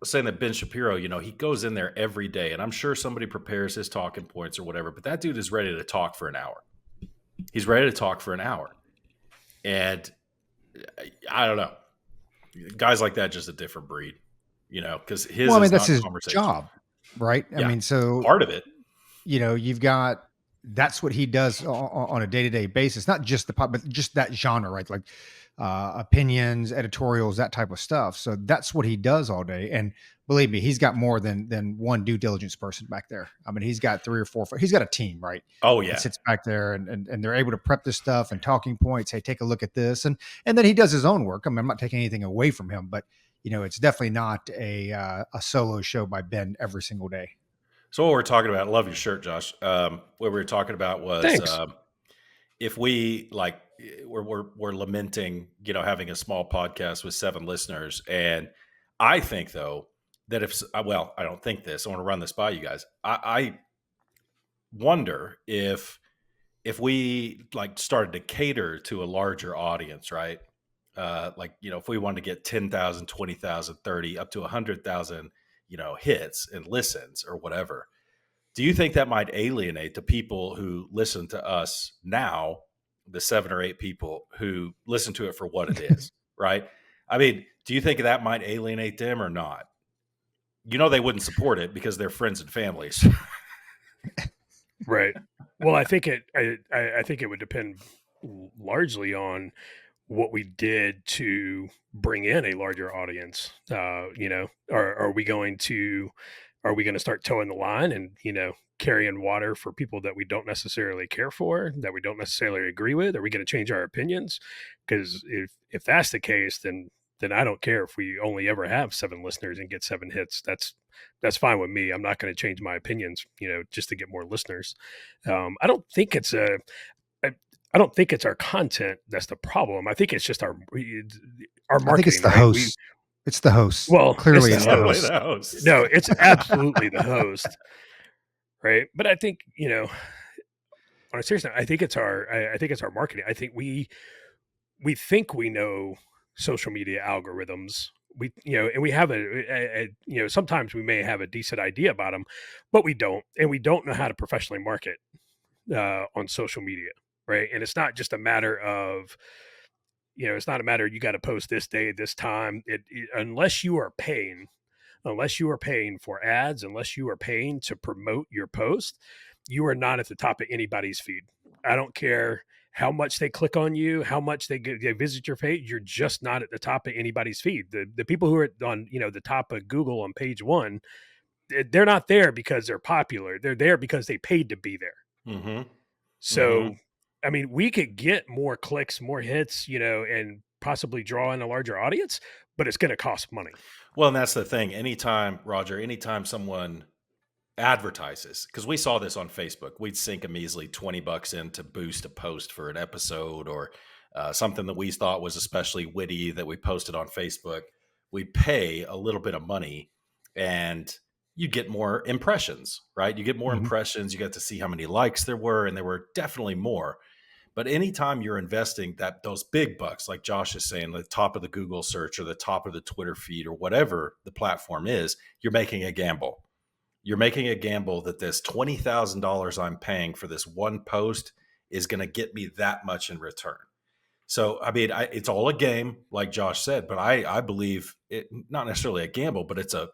was saying that Ben Shapiro, he goes in there every day, and I'm sure somebody prepares his talking points or whatever, but that dude is ready to talk for an hour. He's ready to talk for an hour. And I don't know. Guys like that, just a different breed, because his Well, I mean, is that's not his conversation. job, right? I Yeah, mean, so part of it. you've got that's what he does on a day-to-day basis, not just the pop, but just that genre, right? Like opinions, editorials, that type of stuff. So that's what he does all day. And believe me, he's got more than one due diligence person back there. I mean, he's got 3 or 4. He's got a team, right? Oh, That yeah. sits back there and they're able to prep this stuff and talking points. Hey, take a look at this, and then he does his own work. I mean, I'm not taking anything away from him, but it's definitely not a solo show by Ben every single day. So what we're talking about, I love your shirt, Josh. What we were talking about was if we we're lamenting, having a small podcast with 7 listeners. And I think though that I don't think this, I want to run this by you guys. I wonder if we started to cater to a larger audience, right? If we wanted to get 10,000, 20,000, 30, up to 100,000, hits and listens or whatever. Do you think that might alienate the people who listen to us now, the 7 or 8 people who listen to it for what it is, right? I mean, do you think that might alienate them or not? They wouldn't support it because they're friends and families. Right. Well, I think it would depend largely on what we did to bring in a larger audience. Are we going to start towing the line and, carrying water for people that we don't necessarily care for, that we don't necessarily agree with? Are we going to change our opinions? Because if that's the case, then I don't care if we only ever have 7 listeners and get 7 hits. That's fine with me. I'm not going to change my opinions, just to get more listeners. I don't think it's our content that's the problem. I think it's just our marketing. I think it's the host. It's the host. Well, clearly it's the host. No, it's absolutely the host. Right. But I think, on a serious note, I think it's our marketing. I think we think we know social media algorithms. And we have sometimes we may have a decent idea about them, but we don't, and we don't know how to professionally market on social media. Right. And it's not just a matter of, it's not a matter you got to post this day, this time. Unless you are paying for ads, unless you are paying to promote your post, you are not at the top of anybody's feed. I don't care how much they click on you, how much they visit your page. You're just not at the top of anybody's feed. The people who are on, the top of Google on page 1, they're not there because they're popular. They're there because they paid to be there. Mm-hmm. So, I mean, we could get more clicks, more hits, and possibly draw in a larger audience, but it's going to cost money. Well, and that's the thing. Anytime someone advertises, because we saw this on Facebook, we'd sink a measly $20 in to boost a post for an episode or something that we thought was especially witty that we posted on Facebook. We'd pay a little bit of money and you get more impressions, right? You get more impressions. You get to see how many likes there were, and there were definitely more. But anytime you're investing those big bucks, like Josh is saying, the top of the Google search or the top of the Twitter feed or whatever the platform is, you're making a gamble. You're making a gamble that this $20,000 I'm paying for this one post is going to get me that much in return. So, I mean, it's all a game, like Josh said, but I believe it, not necessarily a gamble, but it's a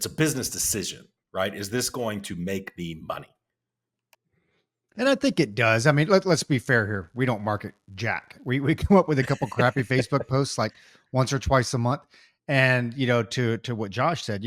business decision, right? Is this going to make me money? And I think it does. I mean, let's be fair here. We don't market jack. We come up with a couple crappy Facebook posts like once or twice a month. And, to what Josh said,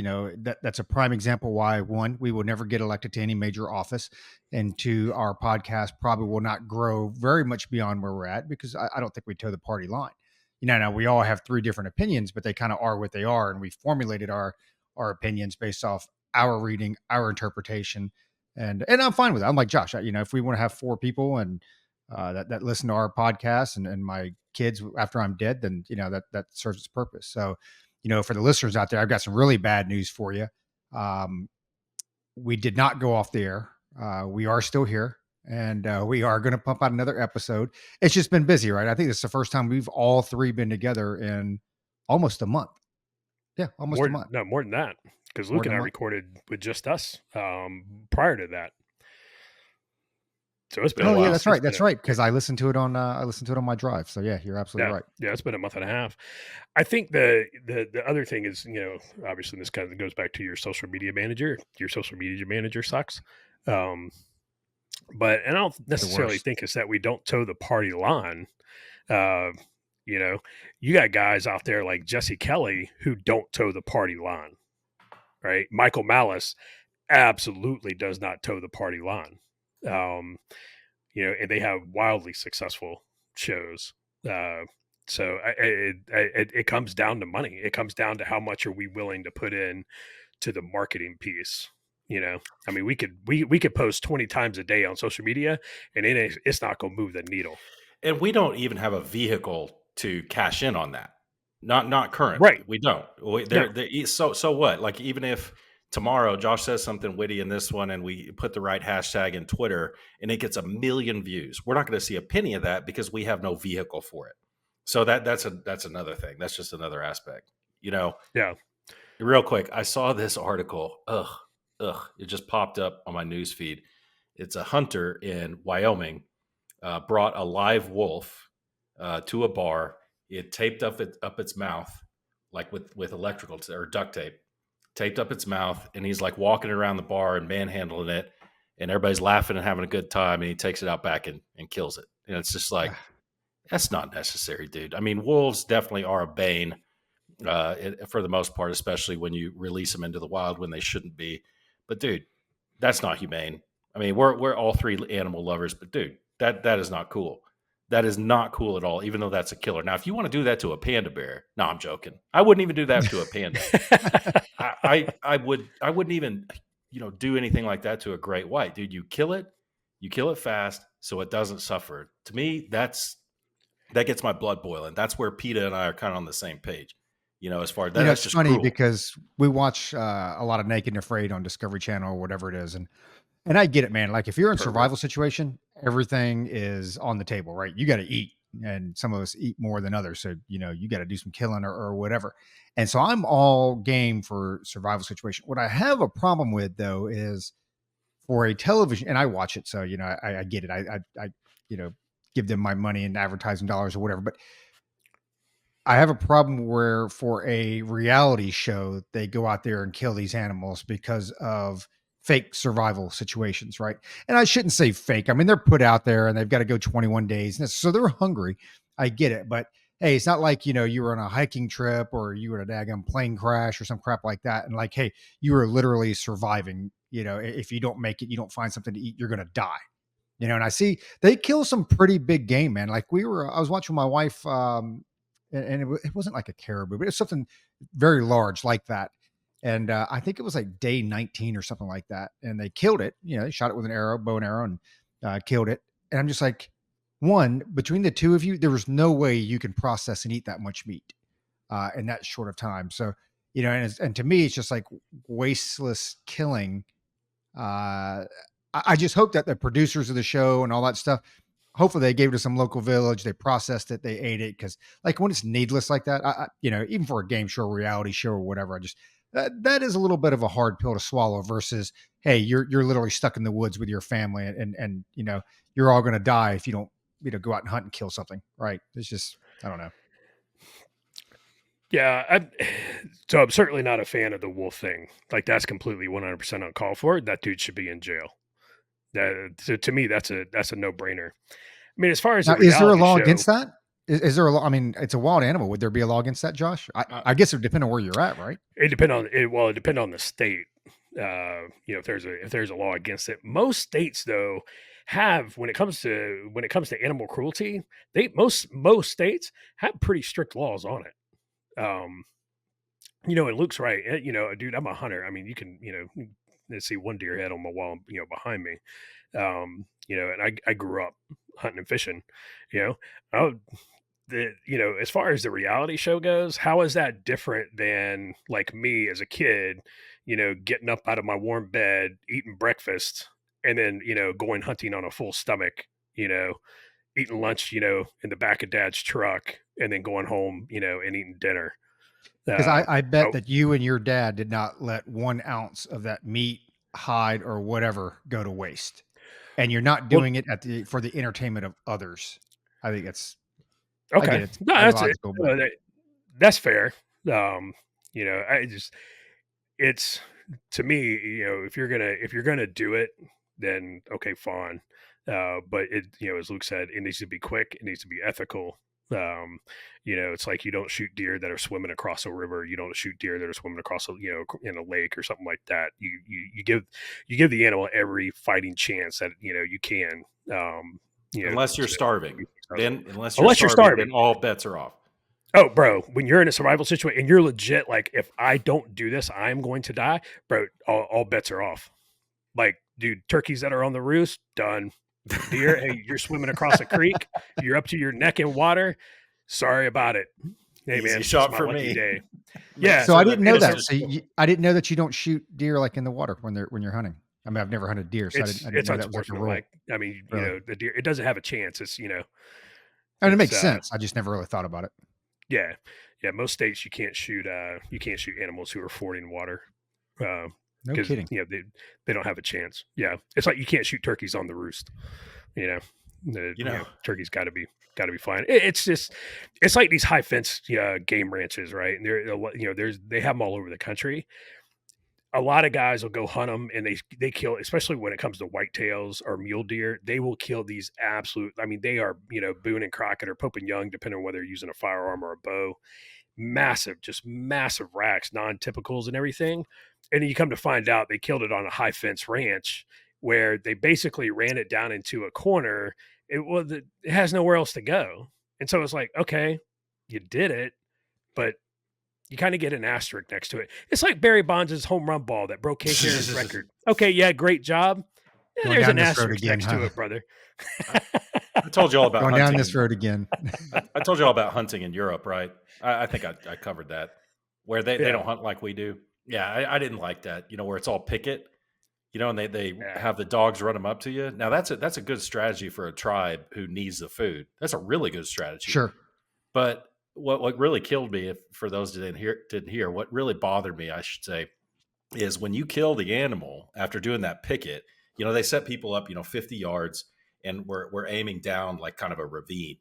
that's a prime example why, 1, we will never get elected to any major office. And 2, our podcast probably will not grow very much beyond where we're at because I don't think we toe the party line. Now we all have 3 different opinions, but they kind of are what they are. And we formulated our opinions based off our reading, our interpretation. And I'm fine with it. I'm like Josh, if we want to have 4 people and that listen to our podcast and my kids after I'm dead, then, that serves its purpose. So, for the listeners out there, I've got some really bad news for you. We did not go off the air. We are still here and we are going to pump out another episode. It's just been busy, right? I think this is the first time we've all 3 been together in almost a month. Yeah, almost a month. More than that, because More Luke than and a I month. recorded with just us prior to that. So it's been Oh yeah, it's been that's right. Because I listened to it on my drive. So yeah, you're absolutely yeah, right. yeah, it's been a month and a half. I think the other thing is, obviously this kind of goes back to your social media manager. Your social media manager sucks. Um, and I don't The necessarily worst. think it's that we don't toe the party line. Uh, you know, you got guys out there like Jesse Kelly who don't toe the party line, right? Michael Malice absolutely does not toe the party line. Um, and they have wildly successful shows. Uh, it comes down to money. It comes down to how much are we willing to put in to the marketing piece. I mean, we could post 20 times a day on social media, and it's not going to move the needle. And we don't even have a vehicle to cash in on that. Not currently. Right? We don't. No. So what? Like even if tomorrow Josh says something witty in this one and we put the right hashtag in Twitter and it gets a million views, we're not going to see a penny of that because we have no vehicle for it. So that's another thing. That's just another aspect. Yeah. Real quick, I saw this article. Ugh. It just popped up on my news feed. It's a hunter in Wyoming brought a live wolf to a bar. It taped up its mouth, like with electrical or duct tape, taped up its mouth, and he's like walking around the bar and manhandling it, and everybody's laughing and having a good time, and he takes it out back and kills it. And it's just like that's not necessary, dude. I mean, wolves definitely are a bane for the most part, especially when you release them into the wild when they shouldn't be. But dude, that's not humane. I mean, we're all three animal lovers, but dude, that is not cool. That is not cool at all, even though that's a killer. Now, if you want to do that to a panda bear, no, I'm joking. I wouldn't even do that to a panda. I wouldn't even do anything like that to a great white, dude. You kill it fast so it doesn't suffer. To me, that gets my blood boiling. That's where PETA and I are kind of on the same page. As far as that, that's It's just funny cruel. because we watch a lot of Naked and Afraid on Discovery Channel or whatever it is, and I get it, man. Like if you're in a Pervert. survival situation, everything is on the table, right? You got to eat, and some of us eat more than others, so you got to do some killing or whatever. And so I'm all game for survival situation. What I have a problem with though is for a television, and I watch it, so I get it. I you know give them my money and advertising dollars or whatever, but I have a problem where for a reality show, they go out there and kill these animals because of fake survival situations, right? And I shouldn't say fake. I mean, they're put out there and they've got to go 21 days. So they're hungry. I get it. But hey, it's not like, you were on a hiking trip or you were in a daggum plane crash or some crap like that. And like, hey, you were literally surviving. If you don't make it, you don't find something to eat, you're going to die. And I see they kill some pretty big game, man. Like I was watching my wife, and it wasn't like a caribou, but it was something very large like that. And I think it was like day 19 or something like that. And they killed it. They shot it with an arrow, bow and arrow, and killed it. And I'm just like, one, between the two of you, there was no way you can process and eat that much meat in that short of time. So, and to me, it's just like wasteless killing. uh, I just hope that the producers of the show and all that stuff, hopefully they gave it to some local village, they processed it, they ate it. Cause like when it's needless like that, even for a game show, reality show or whatever, that is a little bit of a hard pill to swallow versus, hey, you're literally stuck in the woods with your family and you're all going to die if you don't, go out and hunt and kill something. Right. It's just, I don't know. Yeah, so I'm certainly not a fan of the wolf thing. Like that's completely 100% uncalled for. That dude should be in jail. To me, that's a no brainer. I mean, as far as the Now, is there a reality law show, against that? Is there a law? I mean, it's a wild animal. Would there be a law against that, Josh? Uh, I guess it would depend on where you're at, right? it depend on the state. If there's a law against it. Most states though have when it comes to animal cruelty, most states have pretty strict laws on it. And Luke's right. Dude, I'm a hunter. I mean, you can, let's see one deer head on my wall, behind me. And I grew up hunting and fishing. You know, I would, as far as the reality show goes, how is that different than like me as a kid? Getting up out of my warm bed, eating breakfast, and then going hunting on a full stomach. Eating lunch, in the back of dad's truck, and then going home, and eating dinner. Because Uh, I bet oh, that you and your dad did not let 1 ounce of that meat, hide, or whatever go to waste. And you're not well, doing it for the entertainment of others. I think I okay, get it's no, that's it. illogical, but That's fair. Um, I just it's to me, if you're gonna do it, then okay, fine. But as Luke said, it needs to be quick. It needs to be ethical. Um, it's like you don't shoot deer that are swimming across a river. You don't shoot deer that are swimming across in a lake or something like that. You give the animal every fighting chance that you can. Unless you're starving. To be successful. Then, unless you're Unless you're starving, starving. then all bets are off. Oh, bro, when you're in a survival situation and you're legit, like, if I don't do this, I'm going to die, bro, all bets are off. Like, dude, turkeys that are on the roost, done. Deer, hey, you're swimming across a creek, you're up to your neck in water. Sorry about it. Hey, Easy man, it's shot my for lucky me. day. Make Yeah. so I sure that didn't know And that. so So I didn't know that you don't shoot deer like in the water when you're hunting. I mean, I've never hunted deer, so it's I didn't it's know that was like a rule. unsportsmanlike. I mean, Really, the deer, it doesn't have a chance. and it It's makes sense. I just never really thought about it. yeah, yeah. Most states you can't shoot animals who are fording water. No Because kidding. they don't have a chance. Yeah, it's like you can't shoot turkeys on the roost. You know, turkeys got to be fine. It's like these high fence game ranches, right? And they have them all over the country. A lot of guys will go hunt them, and they kill, especially when it comes to whitetails or mule deer. They will kill these absolute. I mean, they are Boone and Crockett or Pope and Young, depending on whether you're using a firearm or a bow. Massive, just massive racks, non-typicals and everything. And then you come to find out they killed it on a high fence ranch where they basically ran it down into a corner. It has nowhere else to go. And so it's like, okay, you did it, but you kind of get an asterisk next to it. It's like Barry Bonds' home run ball that broke Hank Aaron's record. Okay, yeah, great job. Yeah, Going there's down an this road asterisk again, next to huh? it, brother. I told you all about Going down hunting. this road again. I told you all about hunting in Europe, right? I think I covered that. Where they Yeah, don't hunt like we do. Yeah, I didn't like that. Where it's all picket. And they yeah, have the dogs run them up to you. Now that's a good strategy for a tribe who needs the food. That's a really good strategy. Sure. But what really killed me, if for those that didn't hear, what really bothered me, I should say, is when you kill the animal after doing that picket. They set people up, 50 yards, and we're aiming down like kind of a ravine,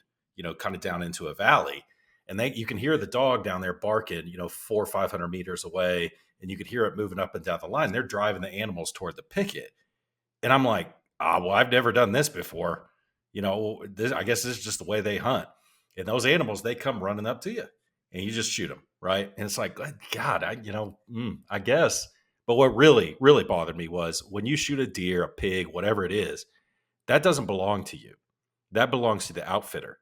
kind of down into a valley, and you can hear the dog down there barking, 400 or 500 meters away, and you could hear it moving up and down the line. They're driving the animals toward the picket, and I'm like, well, I've never done this before. I guess this is just the way they hunt. And those animals, they come running up to you, and you just shoot them, right? And it's like, God, I guess. But what really, really bothered me was when you shoot a deer, a pig, whatever it is, that doesn't belong to you. That belongs to the outfitter.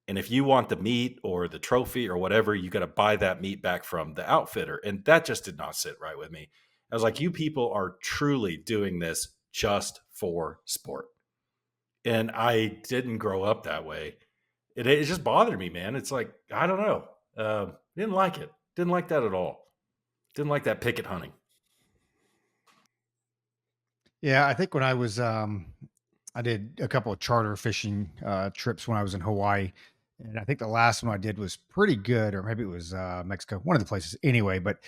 And if you want the meat or the trophy or whatever, you got to buy that meat back from the outfitter. And that just did not sit right with me. I was like, you people are truly doing this just for sport. And I didn't grow up that way. It just bothered me, man. It's like, I don't know. Didn't like it. Didn't like that at all. Didn't like that picket hunting. Yeah, I think when I did a couple of charter fishing trips when I was in Hawaii, and I think the last one I did was pretty good, or maybe it was Mexico, one of the places anyway. But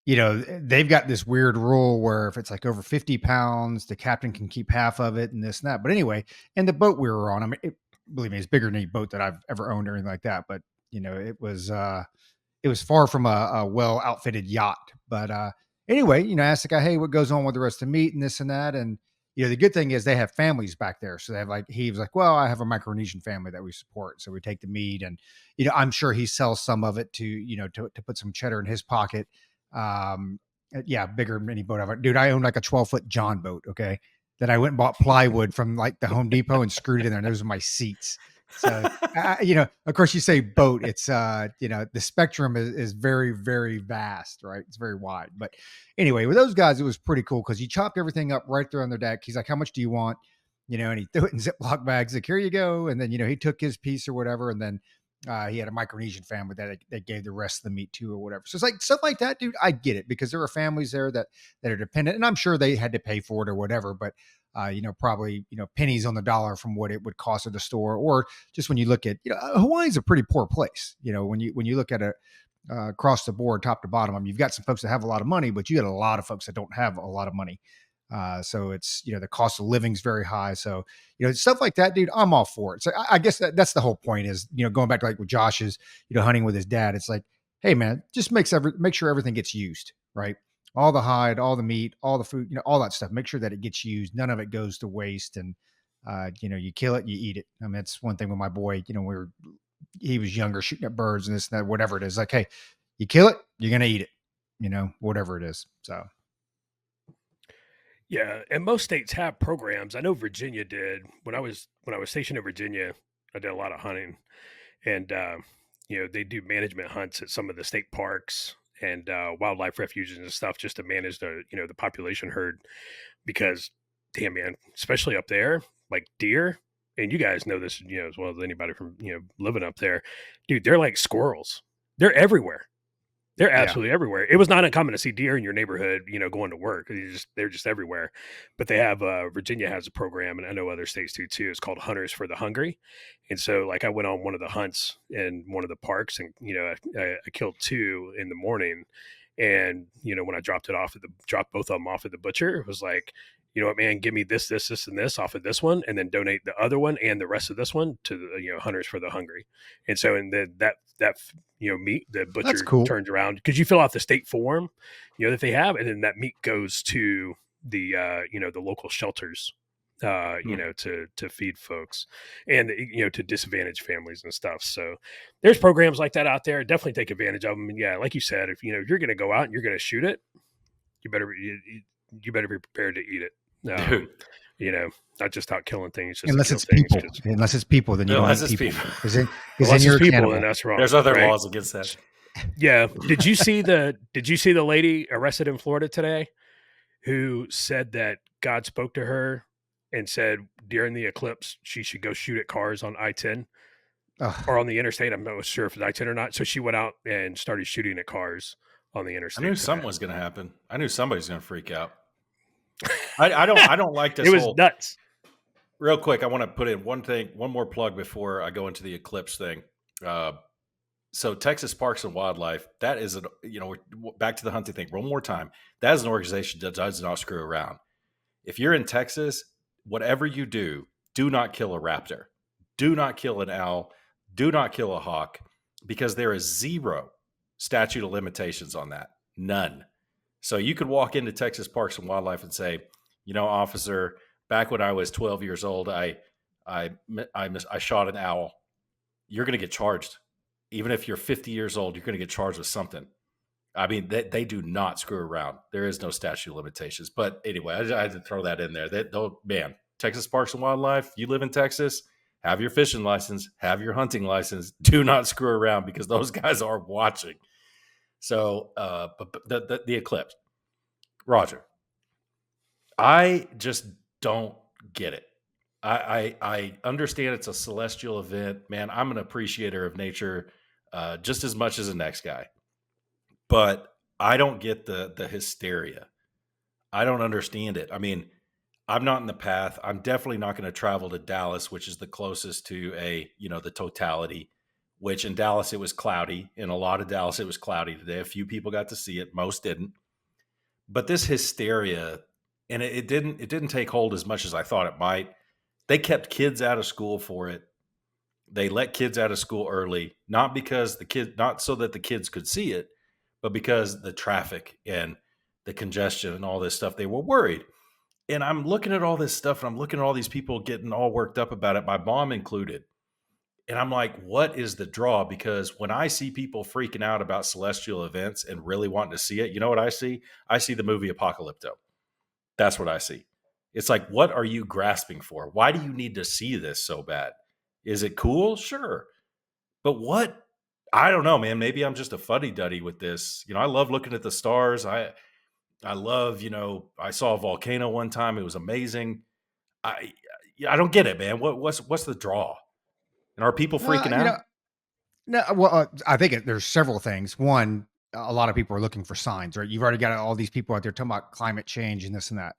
they've got this weird rule where if it's like over 50 pounds, the captain can keep half of it and this and that. But anyway, and the boat we were on, I mean, believe me, it's bigger than any boat that I've ever owned or anything like that. But it was far from a well outfitted yacht. But anyway, I asked the guy, hey, what goes on with the rest of the meat and this and that. And the good thing is they have families back there. So they have he was like, well, I have a Micronesian family that we support. So we take the meat, and, I'm sure he sells some of it to put some cheddar in his pocket. Yeah, bigger than any boat I've, dude, I own like a 12-foot John boat. Okay. That I went and bought plywood from like the Home Depot and screwed it in there. And those are my seats. So, of course you say boat, it's, the spectrum is very, very vast, right? It's very wide. But anyway, with those guys, it was pretty cool because he chopped everything up right there on their deck. He's like, how much do you want? And he threw it in Ziploc bags. Like, here you go. And then, he took his piece or whatever. And then he had a Micronesian family that gave the rest of the meat to or whatever. So it's like stuff like that, dude. I get it because there are families there that are dependent, and I'm sure they had to pay for it or whatever. But probably pennies on the dollar from what it would cost at the store, or just when you look at Hawaii's a pretty poor place. When you look at across the board, top to bottom. I mean, you've got some folks that have a lot of money, but you got a lot of folks that don't have a lot of money. So it's, the cost of living is very high. So, stuff like that, dude, I'm all for it. So I guess that's the whole point is, going back to like with Josh's, hunting with his dad. It's like, hey man, just make sure everything gets used, right? All the hide, all the meat, all the food, all that stuff. Make sure that it gets used. None of it goes to waste. And, you kill it, you eat it. I mean, that's one thing with my boy, he was younger shooting at birds and this and that, whatever it is. Like, hey, you kill it, you're going to eat it, whatever it is. So. Yeah, and most states have programs. I know Virginia did. When I was stationed in Virginia, I did a lot of hunting, and they do management hunts at some of the state parks and wildlife refuges and stuff just to manage the population herd. Because, damn man, especially up there, like deer, and you guys know this, as well as anybody from living up there, dude. They're like squirrels. They're everywhere. They're Yeah. absolutely everywhere. It was not uncommon to see deer in your neighborhood, going to work. They're just everywhere. But they have Virginia has a program, and I know other states do too. It's called Hunters for the Hungry. And so, like, I went on one of the hunts in one of the parks, and I killed two in the morning. And when I dropped both of them off at the butcher, it was like, you know what, man, give me this, and this off of this one, and then donate the other one and the rest of this one to the Hunters for the Hungry. And so, and that meat, the That's butcher cool. turns around because you fill out the state form, that they have, and then that meat goes to the the local shelters, to feed folks and to disadvantaged families and stuff. So there's programs like that out there. Definitely take advantage of them. And yeah, like you said, if you're going to go out and you're going to shoot it, you better be prepared to eat it. Dude. Not just out killing things. Just Unless it's people. Unless it's people, then you Unless don't it's eat people. people. Because Unless you're it's a people, cannibal. then that's wrong. There's other right? laws against that. Yeah. Did you see the lady arrested in Florida today who said that God spoke to her and said during the eclipse she should go shoot at cars on I-10 or on the interstate? I'm not sure if it's I-10 or not. So she went out and started shooting at cars on the interstate. I knew something was going to happen. I knew somebody's going to freak out. I don't like this. It was nuts. Real quick, I want to put in one more plug before I go into the eclipse thing. So Texas Parks and Wildlife, that is, we're back to the hunting thing one more time. That is an organization that does not screw around. If you're in Texas, whatever you do not kill a raptor. Do not kill an owl. Do not kill a hawk, because there is zero statute of limitations on that. None. So you could walk into Texas Parks and Wildlife and say, officer, back when I was 12 years old, I shot an owl. You're going to get charged. Even if you're 50 years old, you're going to get charged with something. I mean, they do not screw around. There is no statute of limitations. But anyway, I had to throw that in there. Texas Parks and Wildlife, you live in Texas, have your fishing license, have your hunting license. Do not screw around, because those guys are watching. So, but the eclipse, Roger, I just don't get it. I understand it's a celestial event, man. I'm an appreciator of nature, just as much as the next guy, but I don't get the hysteria. I don't understand it. I mean, I'm not in the path. I'm definitely not going to travel to Dallas, which is the closest to the totality, which in Dallas, it was cloudy. In a lot of Dallas, it was cloudy today. A few people got to see it. Most didn't. But this hysteria, and it didn't take hold as much as I thought it might. They kept kids out of school for it. They let kids out of school early, not so that the kids could see it, but because the traffic and the congestion and all this stuff, they were worried. And I'm looking at all this stuff, and I'm looking at all these people getting all worked up about it, my mom included. And I'm like, what is the draw? Because when I see people freaking out about celestial events and really wanting to see it, you know what I see? I see the movie Apocalypto. That's what I see. It's like, what are you grasping for? Why do you need to see this so bad? Is it cool? Sure. But what? I don't know, man. Maybe I'm just a fuddy-duddy with this. I love looking at the stars. I love, I saw a volcano one time. It was amazing. I don't get it, man. What's the draw? And are people freaking out? No, well, I think there's several things. One, a lot of people are looking for signs, right? You've already got all these people out there talking about climate change and this and that.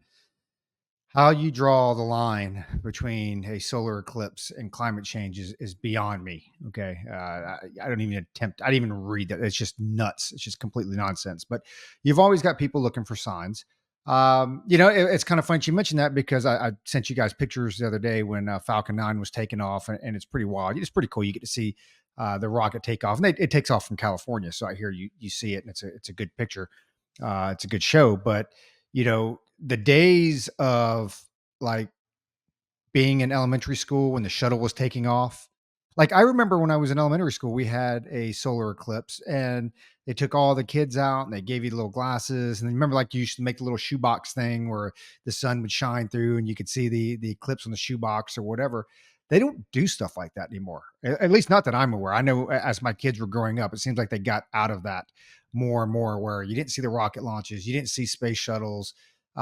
How you draw the line between a solar eclipse and climate change is beyond me. Okay. I don't even attempt, I didn't even read that. It's just nuts. It's just completely nonsense. But you've always got people looking for signs. It's kind of funny you mentioned that because I sent you guys pictures the other day when Falcon 9 was taking off, and it's pretty wild. It's pretty cool. You get to see the rocket take off, and it takes off from California. So I hear you see it, and it's a good picture. It's a good show. But, the days of like being in elementary school when the shuttle was taking off. Like I remember when I was in elementary school, we had a solar eclipse and they took all the kids out and they gave you the little glasses. And then remember, like you used to make the little shoebox thing where the sun would shine through and you could see the eclipse on the shoebox or whatever. They don't do stuff like that anymore. At least not that I'm aware. I know as my kids were growing up, it seems like they got out of that more and more where you didn't see the rocket launches, you didn't see space shuttles.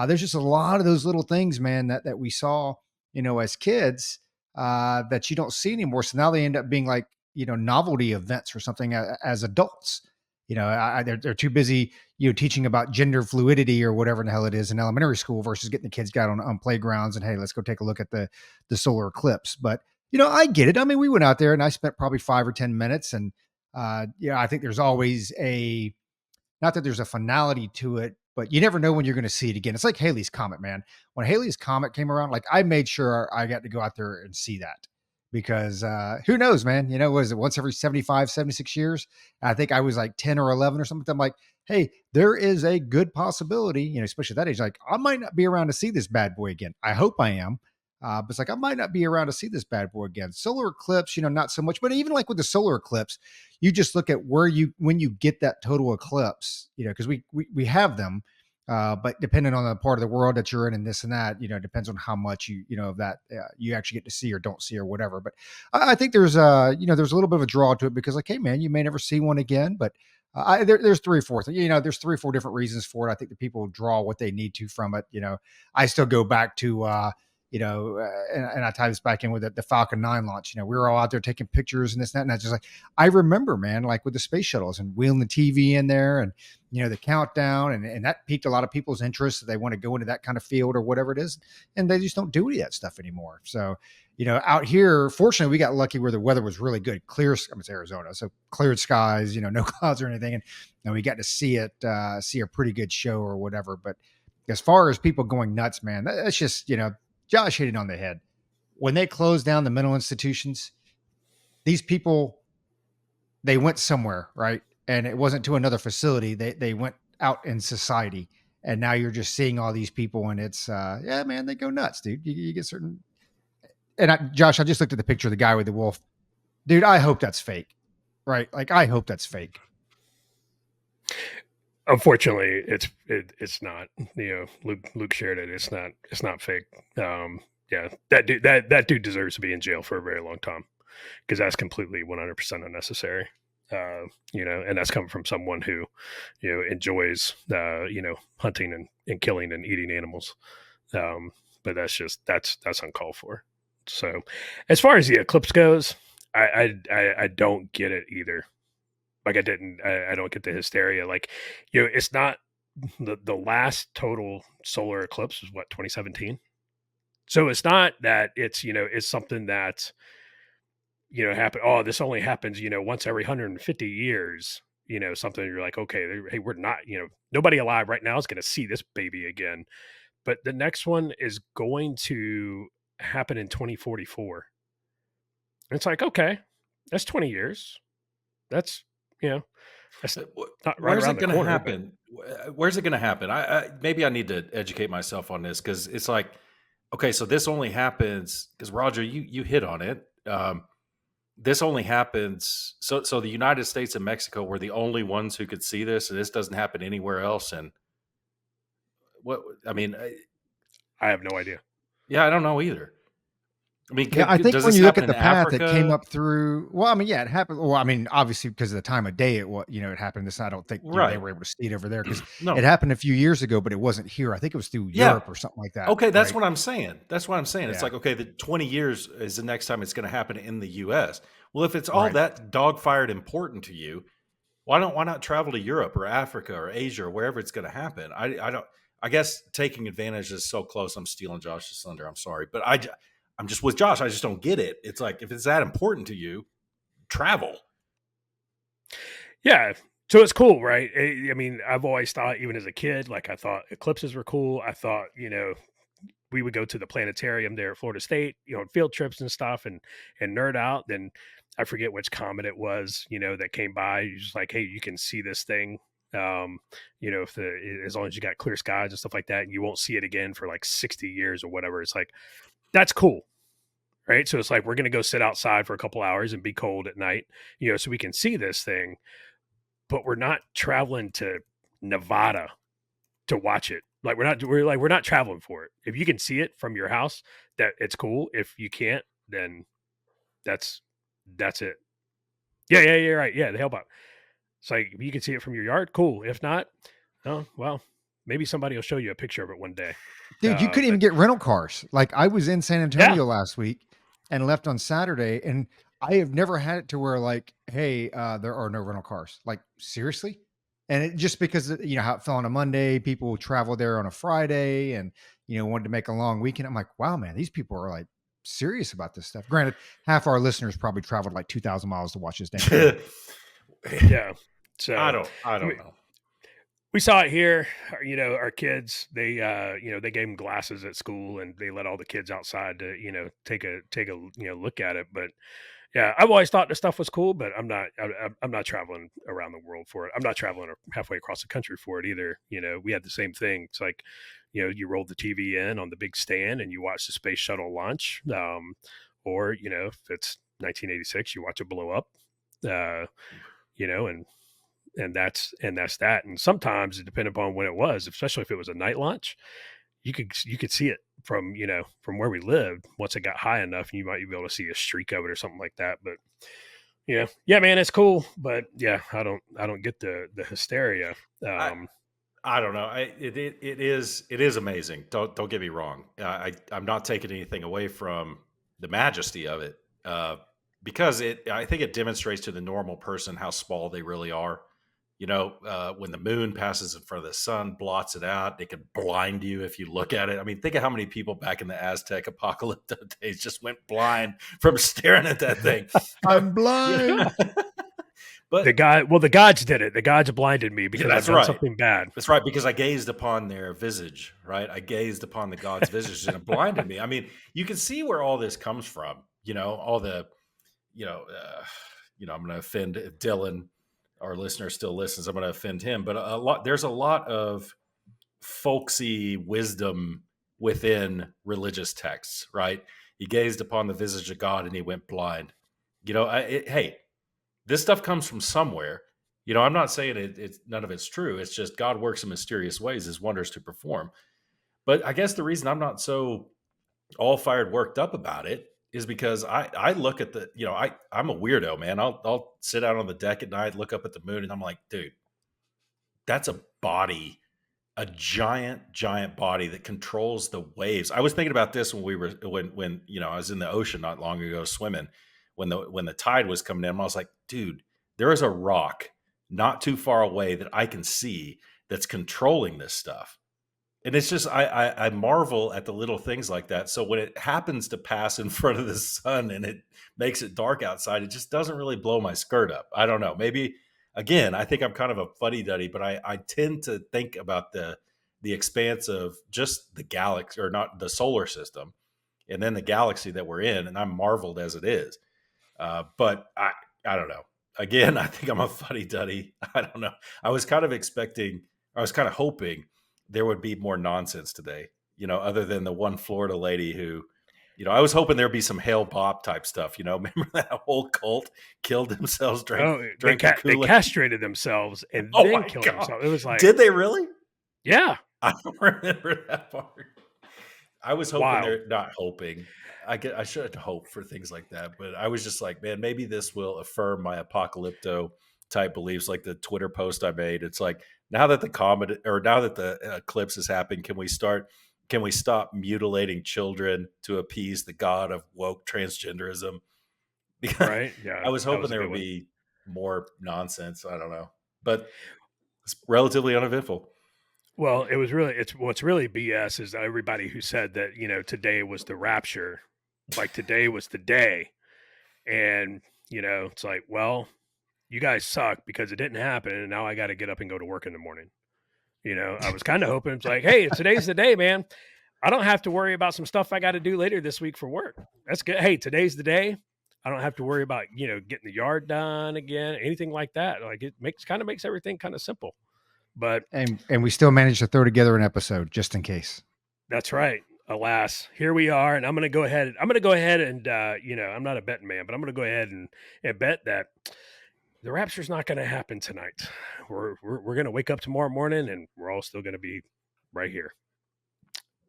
There's just a lot of those little things, man, that we saw, as kids, that you don't see anymore. So now they end up being like, novelty events or something as adults. They're too busy, teaching about gender fluidity or whatever the hell it is in elementary school versus getting the kids out on playgrounds and hey, let's go take a look at the solar eclipse. But I get it. I mean, we went out there and I spent probably 5 or 10 minutes, and I think there's always not that there's a finality to it, but you never know when you're going to see it again. It's like Haley's Comet, man. When Haley's Comet came around, like I made sure I got to go out there and see that because who knows, man? Was it once every 75, 76 years? I think I was like 10 or 11 or something. I'm like, hey, there is a good possibility, especially at that age, like I might not be around to see this bad boy again. I hope I am. But it's like, I might not be around to see this bad boy again. Solar eclipse, not so much, but even like with the solar eclipse, you just look at when you get that total eclipse, because we have them, but depending on the part of the world that you're in and this and that, depends on how much of that you actually get to see or don't see or whatever. But I think there's there's a little bit of a draw to it because like, hey man, you may never see one again, but there's three or four, there's 3 or 4 different reasons for it. I think the people draw what they need to from it. I still go back to, and I tie this back in with the Falcon 9 launch. We were all out there taking pictures and this and that. And I just like, I remember, man, like with the space shuttles and wheeling the TV in there and, the countdown and that piqued a lot of people's interest. They want to go into that kind of field or whatever it is. And they just don't do any of that stuff anymore. So, out here, fortunately, we got lucky where the weather was really good. Clear, it's Arizona. So cleared skies, no clouds or anything. And we got to see see a pretty good show or whatever. But as far as people going nuts, man, that's just, Josh hit it on the head. When they closed down the mental institutions, these people, they went somewhere, right? And it wasn't to another facility. They went out in society. And now you're just seeing all these people and it's, yeah, man, they go nuts, dude. You get certain. And Josh, I just looked at the picture of the guy with the wolf. Dude, I hope that's fake, right? Like, I hope that's fake. Unfortunately, it's not. Luke shared it. It's not fake. Yeah, that dude deserves to be in jail for a very long time because that's completely 100% unnecessary. And that's coming from someone who, enjoys, hunting and killing and eating animals. But that's uncalled for. So, as far as the eclipse goes, I don't get it either. Like I don't get the hysteria. Like, it's not the last total solar eclipse was 2017. So it's not that it's something that happen. Oh, this only happens once every 150 years. Something you're like, okay, hey, we're not nobody alive right now is going to see this baby again. But the next one is going to happen in 2044. And it's like, okay, that's 20 years. That's that's not right Where's around it the going to corner. happen? Where's it going to happen? I maybe I need to educate myself on this because it's like, okay, so this only happens because Roger, you hit on it. This only happens. So the United States and Mexico were the only ones who could see this, and this doesn't happen anywhere else. And what I mean, I have no idea. yeah, I don't know either. I mean, Yeah, I think does when this you look happen at in the path it came Africa? up through, well, I mean, yeah, it happened. Well, I mean, obviously because of the time of day, it happened. This, I don't think they Right. were able to see it over there because No. it happened a few years ago, but it wasn't here. I think it was through Yeah. Europe or something like that. Okay, that's right? what I'm saying. That's what I'm saying. It's Yeah. like, okay, the 20 years is the next time it's going to happen in the US. Well, if it's all Right. that dog-fired important to you, why not travel to Europe or Africa or Asia or wherever it's going to happen? I guess taking advantage is so close. I'm stealing Josh's thunder. I'm sorry, but I'm just with Josh. I just don't get it. It's like, if it's that important to you, travel. Yeah. So it's cool, right? I mean, I've always thought, even as a kid, like I thought eclipses were cool. I thought, we would go to the planetarium there at Florida State, on field trips and stuff, and nerd out. Then I forget which comet it was, that came by. You're just like, hey, you can see this thing. If as long as you got clear skies and stuff like that, and you won't see it again for like 60 years or whatever. It's like, that's cool. Right. So it's like, we're going to go sit outside for a couple hours and be cold at night, so we can see this thing, but we're not traveling to Nevada to watch it. Like we're not traveling for it. If you can see it from your house, that it's cool. If you can't, then that's it. Yeah, you're right. Yeah, the hell about. It's like, if you can see it from your yard, cool. If not, oh well, maybe somebody will show you a picture of it one day. Dude, you couldn't even get rental cars. Like, I was in San Antonio last week and left on Saturday, and I have never had it to where, like, hey, there are no rental cars. Like, seriously? And it just because, how it fell on a Monday, people travel there on a Friday and, wanted to make a long weekend. I'm like, wow, man, these people are like serious about this stuff. Granted, half our listeners probably traveled like 2,000 miles to watch this damn thing. Yeah. So I don't know. We saw it here. Our kids, they they gave them glasses at school, and they let all the kids outside to, take a look at it. But yeah, I've always thought this stuff was cool, but I'm not traveling around the world for it. I'm not traveling halfway across the country for it either. We had the same thing. It's like, you rolled the TV in on the big stand and you watch the space shuttle launch. Or, if it's 1986, you watch it blow up, and that's that. And sometimes, depending upon when it was, especially if it was a night launch, you could see it from from where we lived. Once it got high enough, and you might be able to see a streak of it or something like that. But yeah, man, it's cool. But yeah, I don't get the hysteria. I don't know. It is amazing. Don't get me wrong. I'm not taking anything away from the majesty of it, because I think it demonstrates to the normal person how small they really are. When the moon passes in front of the sun, blots it out, it can blind you if you look at it. I mean, think of how many people back in the Aztec apocalypse days just went blind from staring at that thing. I'm blind. But the gods did it. The gods blinded me because I've done something bad. That's right, because I gazed upon their visage, right? I gazed upon the god's visage and it blinded me. I mean, you can see where all this comes from. All the, I'm going to offend Dylan. Our listener still listens. I'm going to offend him, but there's a lot of folksy wisdom within religious texts, right? He gazed upon the visage of God and he went blind. Hey, this stuff comes from somewhere. I'm not saying it's none of it's true. It's just God works in mysterious ways, his wonders to perform. But I guess the reason I'm not so all fired worked up about it is because I look at the, I'm a weirdo, man. I'll sit out on the deck at night, look up at the moon, and I'm like, dude, that's a body, a giant body that controls the waves. I was thinking about this when I was in the ocean not long ago swimming, when the tide was coming in. I was like, dude, there is a rock not too far away that I can see that's controlling this stuff. And it's just, I marvel at the little things like that. So when it happens to pass in front of the sun and it makes it dark outside, it just doesn't really blow my skirt up. I don't know. Maybe, again, I think I'm kind of a fuddy-duddy, but I tend to think about the expanse of just the galaxy, or not the solar system, and then the galaxy that we're in, and I'm marveled as it is. But I don't know. Again, I think I'm a fuddy-duddy. I don't know. I was kind of hoping there would be more nonsense today, other than the one Florida lady who, I was hoping there'd be some Hail Bob type stuff. Remember that whole cult killed themselves, drank they castrated themselves and then killed themselves. It was like, did they really? Yeah. I don't remember that part. I was hoping they're not hoping. I should hope for things like that, but I was just like, man, maybe this will affirm my apocalypto type beliefs, like the Twitter post I made. It's like, now that the eclipse has happened, can we stop mutilating children to appease the god of woke transgenderism? Because right. Yeah. I was hoping there would be more nonsense. I don't know, but it's relatively uneventful. Well, it was really it's what's really BS is everybody who said that, today was the rapture, like today was the day. And, it's like, well, you guys suck because it didn't happen and now I got to get up and go to work in the morning. I was kind of hoping it's like, hey, today's the day, man. I don't have to worry about some stuff I got to do later this week for work. That's good. Hey, today's the day. I don't have to worry about, getting the yard done again, anything like that. Like it makes everything kind of simple. But And we still managed to throw together an episode just in case. that's right. Alas, here we are, and I'm going to go ahead. And I'm not a betting man, but I'm going to go ahead and bet that the rapture's not going to happen tonight. We're going to wake up tomorrow morning, and we're all still going to be right here.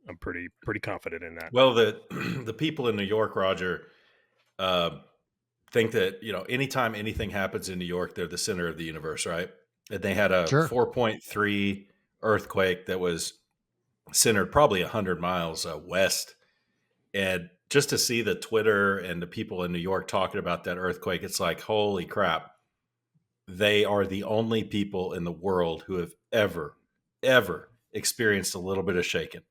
I'm pretty confident in that. Well, the people in New York, Roger, think that anytime anything happens in New York, they're the center of the universe, right? And they had a Sure. 4.3 earthquake that was centered probably 100 miles west. And just to see the Twitter and the people in New York talking about that earthquake, it's like, holy crap. They are the only people in the world who have ever experienced a little bit of shaking.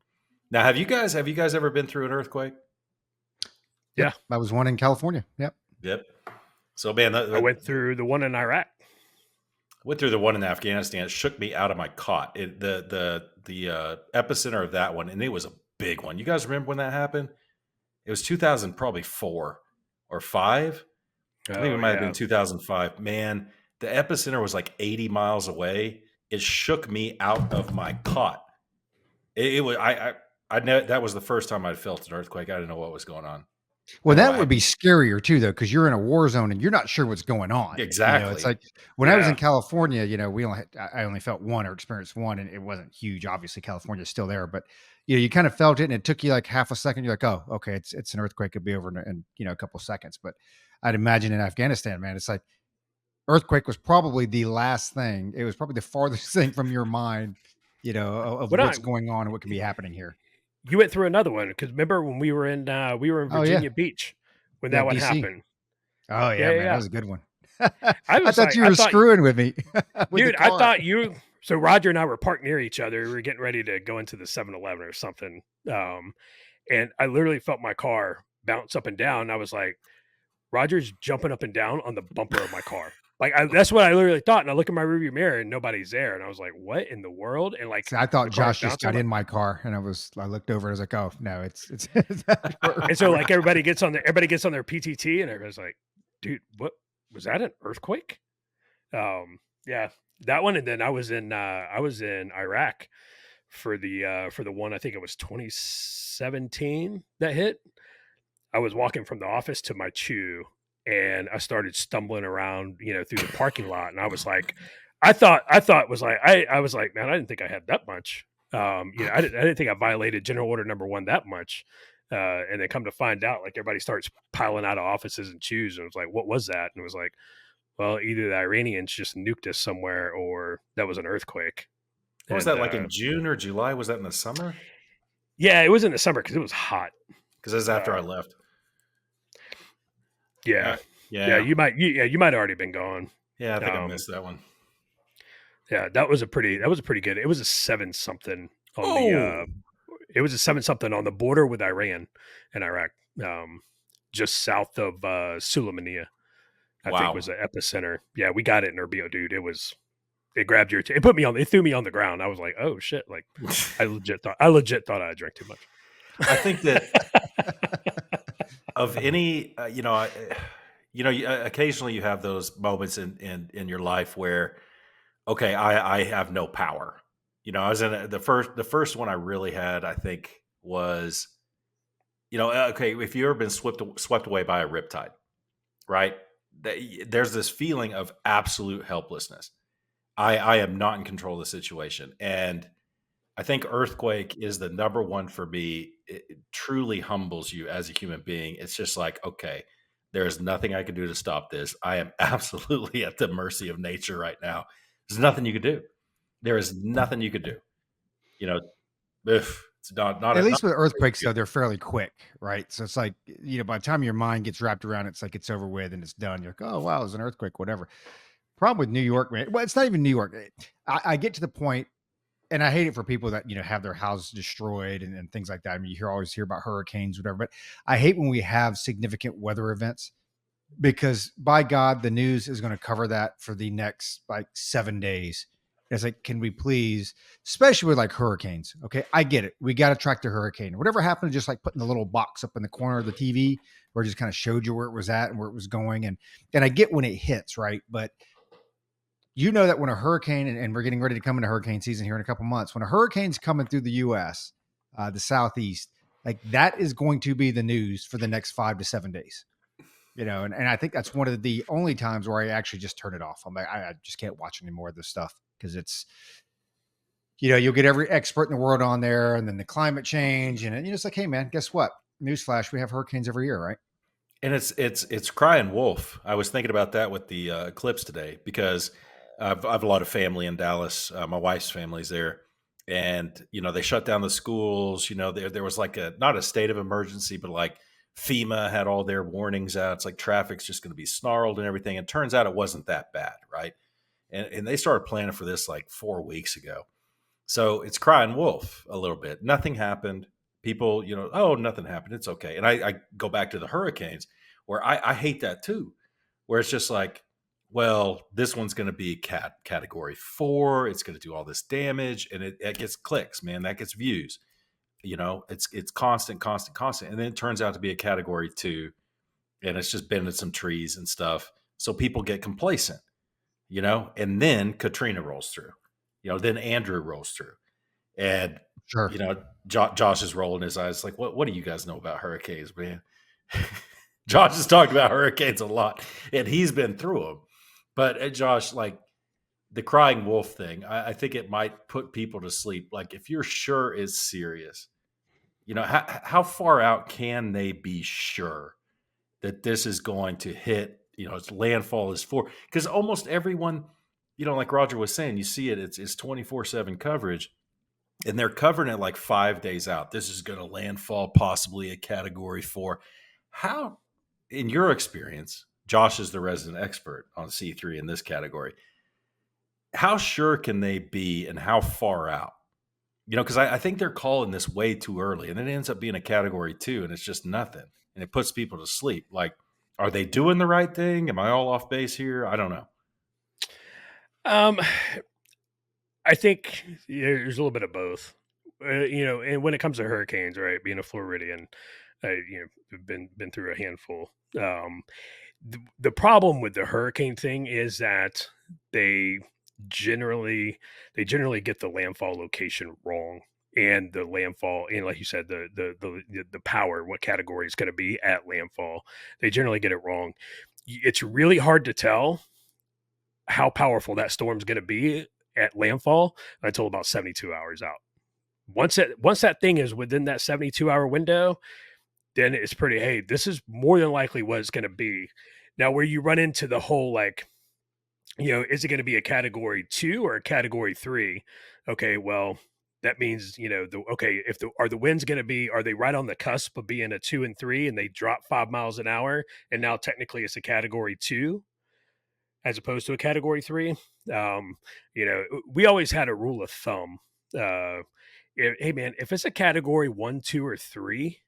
Now, have you guys ever been through an earthquake? Yeah. That was one in California. Yep. So, man, I went through the one in Iraq. Went through the one in Afghanistan. It shook me out of my cot. The epicenter of that one, and it was a big one. You guys remember when that happened? It was 2000, probably 4 or 5. I think it might have been 2005. Man, the epicenter was like 80 miles away. It shook me out of my cot. It was I know that was the first time I'd felt an earthquake. I didn't know what was going on. Well, that would be scarier too, though, because you're in a war zone and you're not sure what's going on. Exactly. It's like when I was in California, I only felt one or experienced one, and it wasn't huge. Obviously, California's still there, but you kind of felt it, and it took you like half a second. You're like, oh, okay, it's an earthquake. It'll be over in a couple of seconds. But I'd imagine in Afghanistan, man, it's like earthquake was probably the last thing. It was probably the farthest thing from your mind, of what's going on and what could be happening here. You went through another one because remember when we were in Virginia Beach when that one DC. happened. Oh yeah, man, that was a good one. I thought you were screwing with me, dude. I thought you. So Roger and I were parked near each other. We were getting ready to go into the 7-Eleven or something, and I literally felt my car bounce up and down. I was like, Roger's jumping up and down on the bumper of my car. Like that's what I literally thought. And I look in my rearview mirror and nobody's there. And I was like, what in the world? And like, so I thought Josh just got in my car and I looked over and I was like, oh no, it's and so like everybody gets on their PTT and everybody's like, dude, what was that, an earthquake? Yeah, that one. And then I was in Iraq for the one, I think it was 2017 that hit. I was walking from the office to my chew and I started stumbling around, through the parking lot. And I was like, I thought it was like, I was like, man, I didn't think I had that much. I didn't think I violated General Order Number 1 that much. And then come to find out, like everybody starts piling out of offices and chews. And it was like, what was that? And it was like, well, either the Iranians just nuked us somewhere or that was an earthquake. What was that, like in June or July? Was that in the summer? Yeah, it was in the summer because it was hot. Because it was after I left. Yeah. You might have already been gone. Yeah, I think I missed that one. Yeah, that was a pretty good. It was a 7-something on it was a 7-something on the border with Iran and Iraq, just south of Sulaymaniyah. I think was the epicenter. Yeah, we got it in Erbil, dude. It grabbed your it threw me on the ground. I was like, oh shit! Like I legit thought I drank too much. I think that of any, occasionally you have those moments in your life where, okay, I have no power. I was in the first one I really had, I think was, okay, if you've ever been swept away by a riptide, right? There's this feeling of absolute helplessness. I am not in control of the situation. And I think earthquake is the number one for me. It truly humbles you as a human being. It's just like, okay, there is nothing I can do to stop this. I am absolutely at the mercy of nature right now. There's nothing you could do. There is nothing you could do. It's not at least with earthquakes, though, they're fairly quick, right? So it's like, by the time your mind gets wrapped around, it's like it's over with and it's done. You're like, oh, wow, it was an earthquake, whatever. Problem with New York, man. Well, it's not even New York. I get to the point and I hate it for people that, have their houses destroyed and things like that. I mean, always hear about hurricanes, whatever, but I hate when we have significant weather events because by God, the news is going to cover that for the next like 7 days. It's like, can we please, especially with like hurricanes? Okay, I get it. We got to track the hurricane. Whatever happened to just like putting the little box up in the corner of the TV where it just kind of showed you where it was at and where it was going. And I get when it hits, right? But that when a hurricane, and we're getting ready to come into hurricane season here in a couple months, when a hurricane's coming through the U.S., the Southeast, like that is going to be the news for the next 5 to 7 days. And I think that's one of the only times where I actually just turn it off. I'm like, I just can't watch any more of this stuff because it's, you'll get every expert in the world on there, and then the climate change, and it's like, hey man, guess what? Newsflash: we have hurricanes every year, right? And it's crying wolf. I was thinking about that with the eclipse today because I've a lot of family in Dallas. My wife's family's there, and they shut down the schools. There was like not a state of emergency, but like FEMA had all their warnings out. It's like traffic's just going to be snarled and everything. And turns out it wasn't that bad, right? And they started planning for this like 4 weeks ago. So it's crying wolf a little bit. Nothing happened. People, oh, nothing happened. It's okay. And I go back to the hurricanes where I hate that too, where it's just like, well, this one's going to be category 4. It's going to do all this damage, and it gets clicks, man. That gets views. It's constant. And then it turns out to be a category 2, and it's just bending some trees and stuff. So people get complacent, and then Katrina rolls through, then Andrew rolls through. And, Sure. Josh is rolling his eyes like, what do you guys know about hurricanes, man? Josh has talked about hurricanes a lot, and he's been through them. But Josh, like the crying wolf thing, I think it might put people to sleep. Like if you're sure it's serious, how far out can they be sure that this is going to hit, its landfall is 4? Because almost everyone, like Roger was saying, you see it's 24/7 coverage, and they're covering it like 5 days out. This is going to landfall possibly a category 4. How, in your experience, Josh is the resident expert on C3 in this category, how sure can they be and how far out? Because I think they're calling this way too early, and then it ends up being a category 2, and it's just nothing, and it puts people to sleep. Like, are they doing the right thing? Am I all off base here? I don't know. I think there's a little bit of both. And when it comes to hurricanes, right, being a Floridian, been through a handful. The problem with the hurricane thing is that they generally get the landfall location wrong, and the landfall, and like you said, the power, what category is going to be at landfall, they generally get it wrong. It's really hard to tell how powerful that storm's going to be at landfall until about 72 hours out. Once that thing is within that 72-hour window, then it's pretty, hey, this is more than likely what it's going to be. Now, where you run into the whole, like, is it going to be a category 2 or a category 3? Okay, well, that means, are the winds going to be, are they right on the cusp of being a 2 and 3 and they drop 5 miles an hour and now technically it's a category 2 as opposed to a category 3? We always had a rule of thumb. Hey man, if it's a category 1, 2, or 3,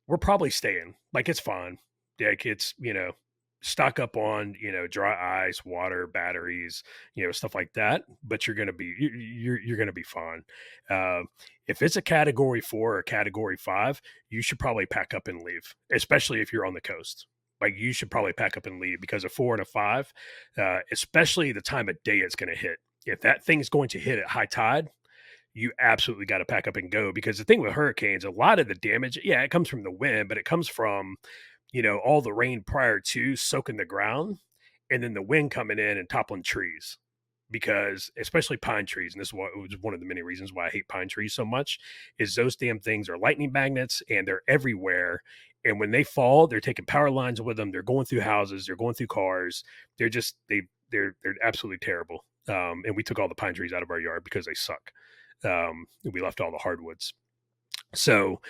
we're probably staying. Like, it's fine. Like, it's, stock up on, dry ice, water, batteries, stuff like that. But you're going to be, you're going to be fine. If it's a category 4 or category 5, you should probably pack up and leave, especially if you're on the coast. Like, you should probably pack up and leave, because a 4 and a 5, especially the time of day it's going to hit. If that thing's going to hit at high tide, you absolutely got to pack up and go, because the thing with hurricanes, a lot of the damage, it comes from the wind, but it comes from, all the rain prior to soaking the ground, and then the wind coming in and toppling trees. Because especially pine trees, and this was one of the many reasons why I hate pine trees so much, is those damn things are lightning magnets, and they're everywhere. And when they fall, they're taking power lines with them. They're going through houses. They're going through cars. They're just, they're absolutely terrible. And we took all the pine trees out of our yard because they suck. We left all the hardwoods. So,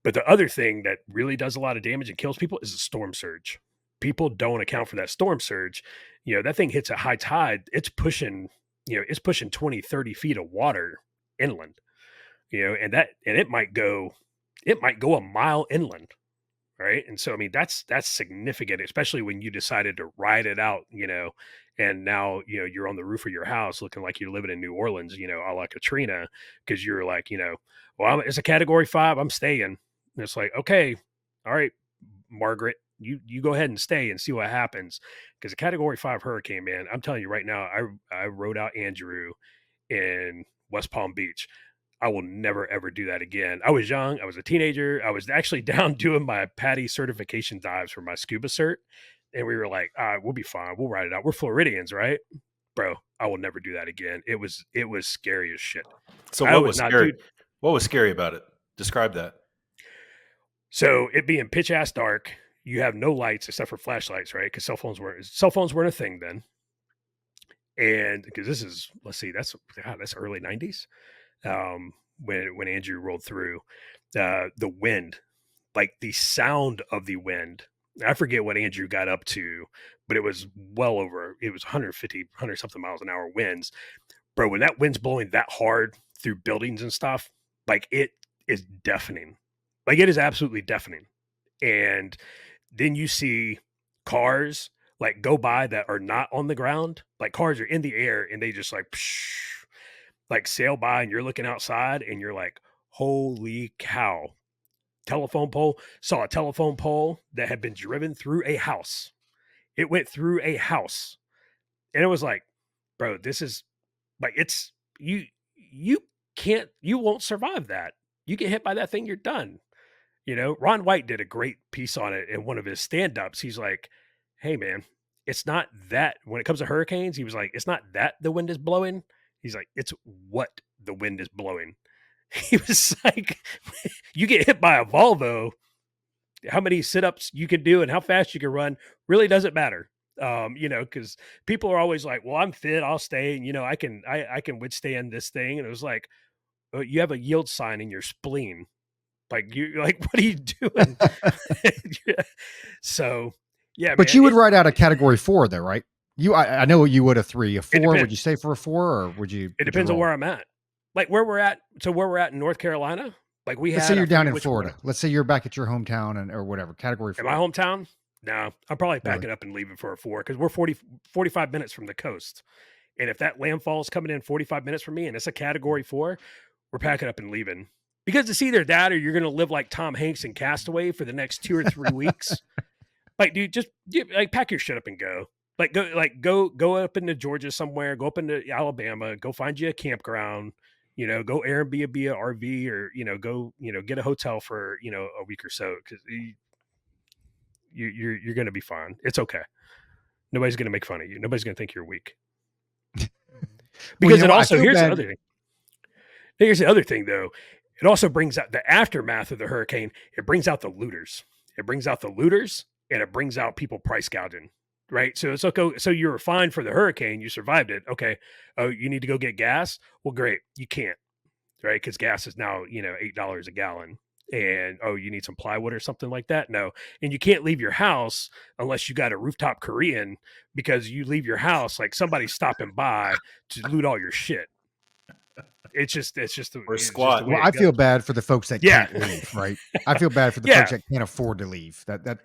but the other thing that really does a lot of damage and kills people is a storm surge. People don't account for that storm surge. That thing hits at high tide. It's pushing 20, 30 feet of water inland, and it might go a mile inland. Right. And so, I mean, that's significant, especially when you decided to ride it out, and now, you're on the roof of your house looking like you're living in New Orleans, a la Katrina, because you're like, well, it's a category 5, I'm staying. And it's like, okay, all right, Margaret, you go ahead and stay and see what happens. Because a category 5 hurricane, man, I'm telling you right now, I rode out Andrew in West Palm Beach. I will never, ever do that again. I was young. I was a teenager. I was actually down doing my PADI certification dives for my scuba cert. And we were like, we'll be fine. We'll ride it out. We're Floridians, right? Bro, I will never do that again. It was scary as shit. So I what was was not, scary? dude. What was scary about it? Describe that. So it being pitch ass dark, you have no lights except for flashlights, right? Because cell phones weren't a thing then. And because this is, let's see, that's early 90s. When Andrew rolled through, the wind, like the sound of the wind. I forget what Andrew got up to, but it was it was 100 something miles an hour winds. Bro, when that wind's blowing that hard through buildings and stuff, like it is deafening. Like it is absolutely deafening. And then you see cars like go by that are not on the ground. Like cars are in the air and they just like sail by, and you're looking outside and you're like, holy cow. Saw a telephone pole that had been driven through a house. It went through a house. And it was like, bro, this is like, it's you won't survive that. You get hit by that thing, you're done. Ron White did a great piece on it in one of his stand-ups. He's like, hey man, it's not that when it comes to hurricanes, he was like, it's not that the wind is blowing. He's like, it's what the wind is blowing. He was like, you get hit by a Volvo, how many sit-ups you can do and how fast you can run really doesn't matter. Because people are always like, well, I'm fit, I'll stay, and I can withstand this thing. And it was like, oh, you have a yield sign in your spleen. Like what are you doing? So yeah, But man, you would ride out a category 4 though, right? I know you would a 3, a 4. Would depends. you stay for a 4 or would you? It depends on where I'm at. Like where we're at. So where we're at in North Carolina, like Let's say you're down in Florida. Let's say you're back at your hometown or whatever, category 4. In my hometown? No, I'm probably packing up and leaving for a 4 because we're 45 minutes from the coast. And if that landfall is coming in 45 minutes from me and it's a category 4, we're packing up and leaving. Because it's either that or you're going to live like Tom Hanks in Castaway for the next 2 or 3 weeks. Like, dude, just pack your shit up and go. Go up into Georgia somewhere, go up into Alabama, go find you a campground, go Airbnb a RV or, go, get a hotel for, a week or so. Cause you're going to be fine. It's okay. Nobody's going to make fun of you. Nobody's going to think you're weak. Because here's the other thing. Here's the other thing though. It also brings out the aftermath of the hurricane. It brings out the looters. And it brings out people price gouging. Right. So it's okay. So you were fine for the hurricane. You survived it. Okay. Oh, you need to go get gas. Well, great. You can't. Right. Because gas is now, $8 a gallon. And you need some plywood or something like that. No. And you can't leave your house unless you got a rooftop Korean, because you leave your house like somebody's stopping by to loot all your shit. It's just squat. Well, I feel bad for the folks that can't leave, right? I feel bad for the folks that can't afford to leave. That's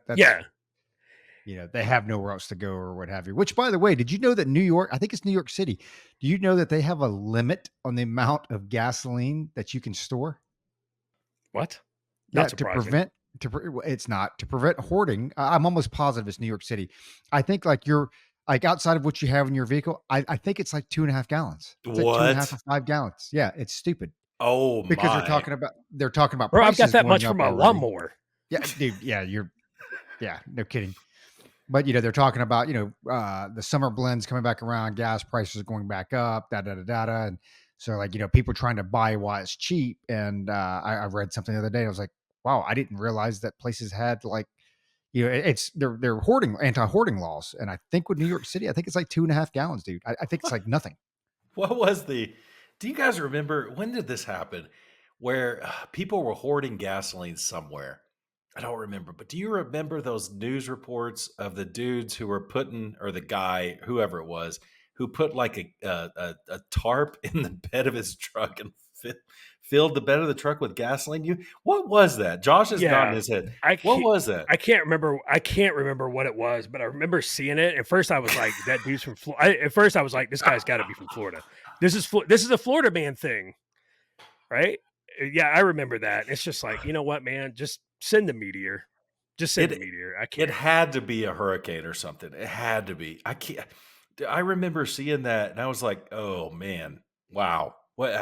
they have nowhere else to go or what have you. Which, by the way, did you know that New York, I think it's New York City, do you know that they have a limit on the amount of gasoline that you can store? What? Not surprising. It's not to prevent hoarding. I'm almost positive it's New York City. I think outside of what you have in your vehicle, I think it's like 2.5 gallons. It's what? Like 2.5 to 5 gallons. Yeah, it's stupid. Oh, because my. they're talking about. Bro, I've got that much for my lawnmower. Yeah, dude. Yeah, no kidding. But they're talking about the summer blends coming back around, gas prices going back up, and so people trying to buy while it's cheap. And I read something the other day. I was like, wow, I didn't realize that places had it's they're anti-hoarding laws. And I think with New York City, I think it's like 2.5 gallons, dude. I think it's like nothing. What was do you guys remember, when did this happen where people were hoarding gasoline somewhere? I don't remember, but do you remember those news reports of the dudes who were or the guy, whoever it was, who put like a tarp in the bed of his truck and filled the bed of the truck with gasoline. What was that? Josh is nodding Yeah. his head. I What can't was that? I can't remember what it was, but I remember seeing it. At first I was like, that dude's from Florida. At first I was like, this guy's got to be from Florida. This is a Florida man thing, right? Yeah, I remember that. It's just like, you know what, man? Just send the meteor. Just send the It meteor. I it can't. had to be a hurricane or something. It had to be. I can't. I remember seeing that, and I was like, "Oh man, wow! What?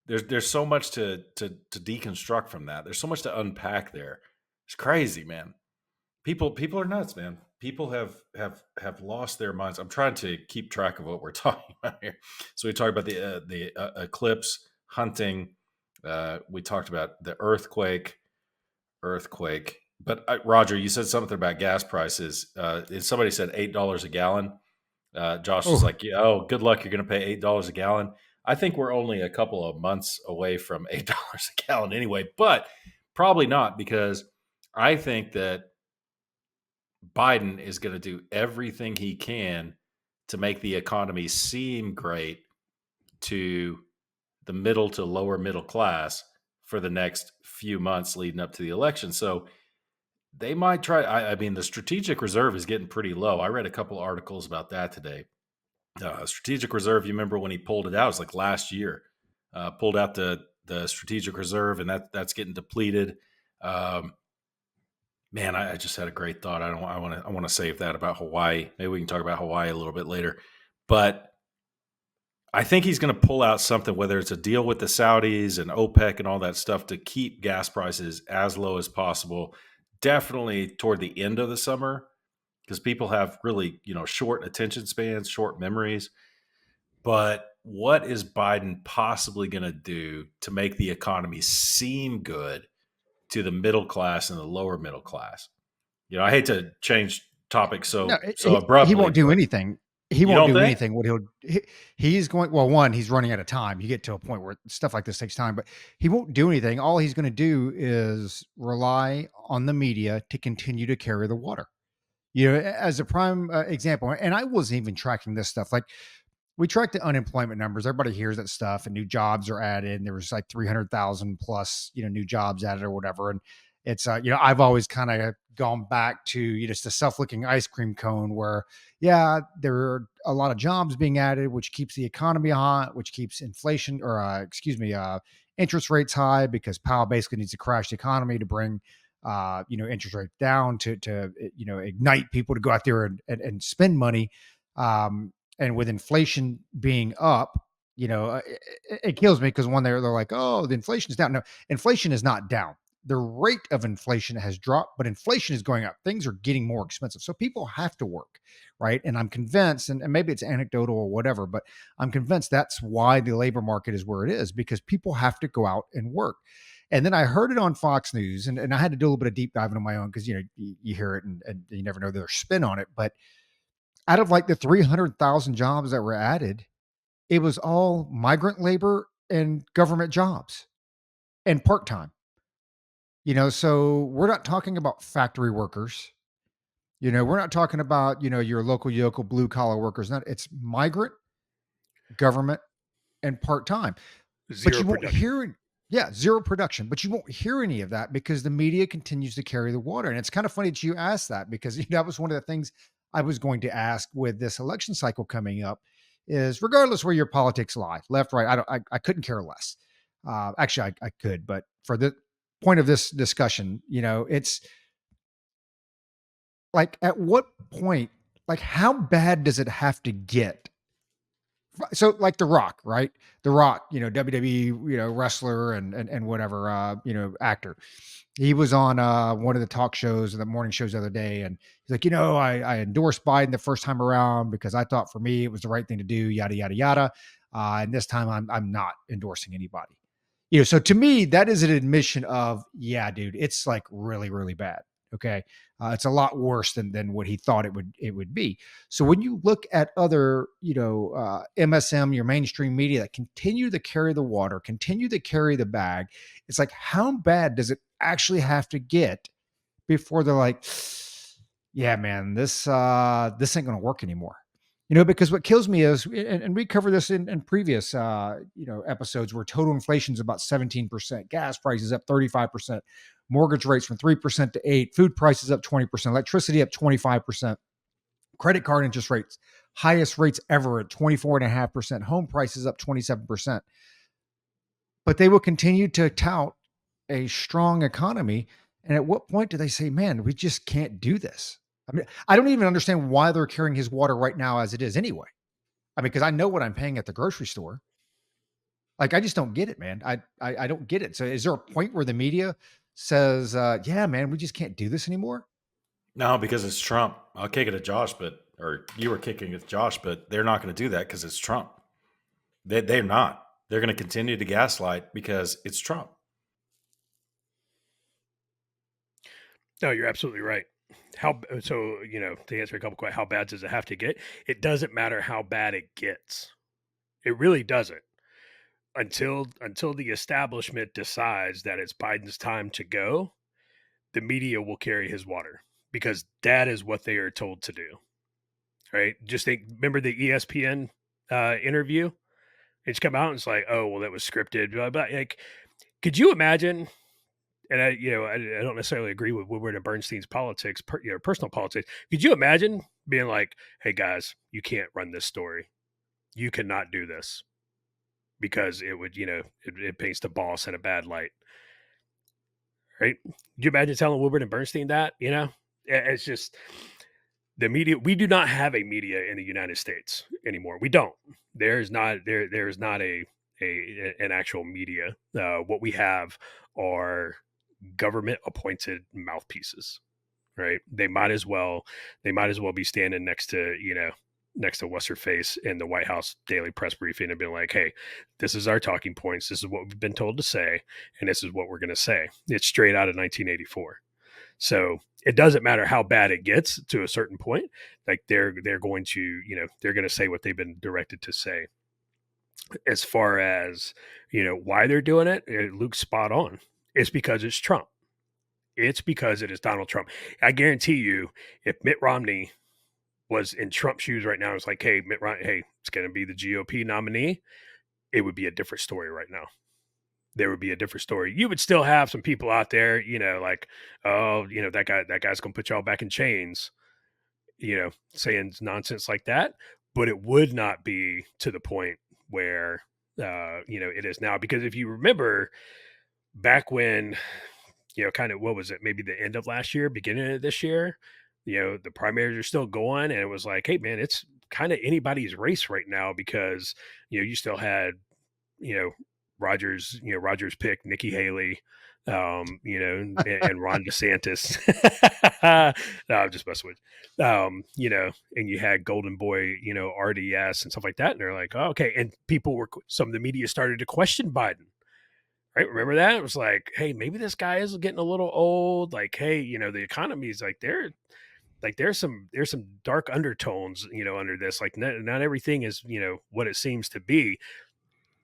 There's so much to deconstruct from that. There's so much to unpack there. It's crazy, man. People are nuts, man. People have lost their minds. I'm trying to keep track of what we're talking about here. So we talked about the eclipse, hunting. We talked about the earthquake. But Roger, you said something about gas prices. Somebody said $8 a gallon. Josh is Oh, like, yeah, oh, good luck. You're going to pay $8 a gallon. I think we're only a couple of months away from $8 a gallon anyway, but probably not, because I think that Biden is going to do everything he can to make the economy seem great to the middle to lower middle class for the next few months leading up to the election. So they might try. I mean, the strategic reserve is getting pretty low. I read a couple articles about that today. Strategic reserve, you remember when he pulled it out? It was like last year. Pulled out the strategic reserve, and that's getting depleted. Um, Man, I just had a great thought. I want to save that about Hawaii. Maybe we can talk about Hawaii a little bit later. But I think he's going to pull out something, whether it's a deal with the Saudis and OPEC and all that stuff, to keep gas prices as low as possible. Definitely toward the end of the summer, because people have really, short attention spans, short memories. But what is Biden possibly going to do to make the economy seem good to the middle class and the lower middle class? I hate to change topics no, so he abruptly, won't do but anything. He you won't don't do think? anything. He's going, well, one, he's running out of time. You get to a point where stuff like this takes time, but he won't do anything. All he's going to do is rely on the media to continue to carry the water. As a prime example, and I wasn't even tracking this stuff. Like, we track the unemployment numbers. Everybody hears that stuff, and new jobs are added. And there was like 300,000 plus, new jobs added or whatever. And it's, I've always kind of gone back to, just a self-licking ice cream cone where, yeah, there are a lot of jobs being added, which keeps the economy hot, which keeps inflation or, interest rates high, because Powell basically needs to crash the economy to bring, interest rates down to ignite people to go out there and spend money. And with inflation being up, it kills me, because one, they're like, oh, the inflation is down. No, inflation is not down. The rate of inflation has dropped, but inflation is going up. Things are getting more expensive. So people have to work, right? And I'm convinced, and maybe it's anecdotal or whatever, but I'm convinced that's why the labor market is where it is, because people have to go out and work. And then I heard it on Fox News, and I had to do a little bit of deep diving on my own, because, you hear it and you never know their spin on it. But out of like the 300,000 jobs that were added, it was all migrant labor and government jobs and part-time. So we're not talking about factory workers. We're not talking about, your local yokel blue collar workers. Not, it's migrant, government, and part-time. But Zero you won't production. hear, yeah, zero production, but you won't hear any of that because the media continues to carry the water. And it's kind of funny that you asked that, because that was one of the things I was going to ask with this election cycle coming up, is regardless where your politics lie, left, right, I couldn't care less. Actually, I could, but for the point of this discussion, it's like, at what point, like, how bad does it have to get? So, like The Rock, right? The Rock, WWE, wrestler and whatever, actor. He was on one of the talk shows, the morning shows the other day, and he's like, I endorsed Biden the first time around because I thought for me it was the right thing to do, yada yada yada. And this time I'm not endorsing anybody. So to me, that is an admission of, yeah, dude, it's like really, really bad. Okay. It's a lot worse than what he thought it would be. So when you look at other, MSM, your mainstream media that continue to carry the water, continue to carry the bag, it's like, how bad does it actually have to get before they're like, yeah, man, this ain't gonna work anymore. Because what kills me is, and we covered this in previous, episodes, where total inflation is about 17%, gas prices up 35%, mortgage rates from 3% to 8, food prices up 20%, electricity up 25%, credit card interest rates, highest rates ever at 24.5%, home prices up 27%. But they will continue to tout a strong economy. And at what point do they say, man, we just can't do this? I mean, I don't even understand why they're carrying his water right now as it is anyway. I mean, because I know what I'm paying at the grocery store. Like, I just don't get it, man. I don't get it. So is there a point where the media says, yeah, man, we just can't do this anymore? No, because it's Trump. I'll kick it at Josh, or you were kicking it at Josh, but they're not going to do that because it's Trump. They're not. They're going to continue to gaslight because it's Trump. No, you're absolutely right. To answer a couple questions, how bad does it have to get? It doesn't matter how bad it gets. It really doesn't. Until the establishment decides that it's Biden's time to go, the media will carry his water because that is what they are told to do. Right? Remember the ESPN interview? It's come out and it's like, oh, well, that was scripted. But like, could you imagine? And I don't necessarily agree with Woodward and Bernstein's politics, personal politics. Could you imagine being like, hey guys, you can't run this story. You cannot do this because it would, it paints the boss in a bad light. Right? Could you imagine telling Woodward and Bernstein that, it's just the media. We do not have a media in the United States anymore. We don't. There is not an actual media. What we have are government appointed mouthpieces, right? They might as well be standing next to what's her face in the White House daily press briefing and being like, hey, this is our talking points, this is what we've been told to say, and this is what we're going to say. It's straight out of 1984. So it doesn't matter how bad it gets to a certain point. Like they're going to they're going to say what they've been directed to say. As far as why they're doing it, Luke's spot on. It's because it's Trump. It's because it is Donald Trump. I guarantee you, if Mitt Romney was in Trump's shoes right now, it's like, hey, Mitt Romney, hey, it's going to be the GOP nominee, it would be a different story right now. There would be a different story. You would still have some people out there, like, oh, that guy's going to put y'all back in chains, saying nonsense like that. But it would not be to the point where, it is now. Because if you remember back when, kind of, what was it, maybe the end of last year, beginning of this year, the primaries are still going. And it was like, hey, man, it's kind of anybody's race right now because, you still had, Rogers pick Nikki Haley, and Ron DeSantis. No, I'm just messing with, and you had Golden Boy, RDS and stuff like that. And they're like, oh, okay. And some of the media started to question Biden. Right. Remember that? It was like, hey, maybe this guy is getting a little old. Like, hey, the economy is like there's some dark undertones, under this. Like not everything is, what it seems to be.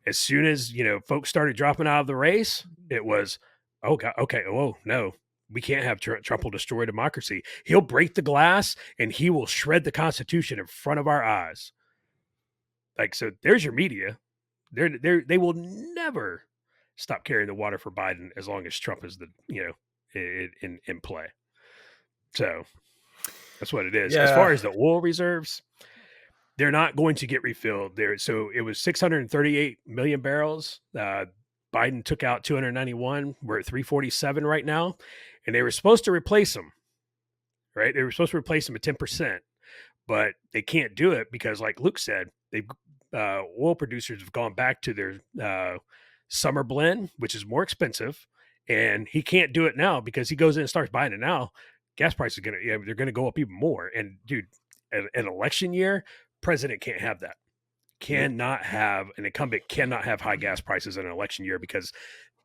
As soon as, folks started dropping out of the race, it was, oh God, okay. Oh no, we can't have Trump will destroy democracy. He'll break the glass and he will shred the Constitution in front of our eyes. Like, so there's your media. They will never stop carrying the water for Biden as long as Trump is in play. So that's what it is. Yeah. As far as the oil reserves, they're not going to get refilled there. So it was 638 million barrels. Biden took out 291. We're at 347 right now. And they were supposed to replace them, right? They were supposed to replace them at 10%, but they can't do it because, like Luke said, oil producers have gone back to their summer blend, which is more expensive. And he can't do it now because he goes in and starts buying it now. Gas prices are they're going to go up even more. And dude, an election year, president can't have that. An incumbent cannot have high gas prices in an election year because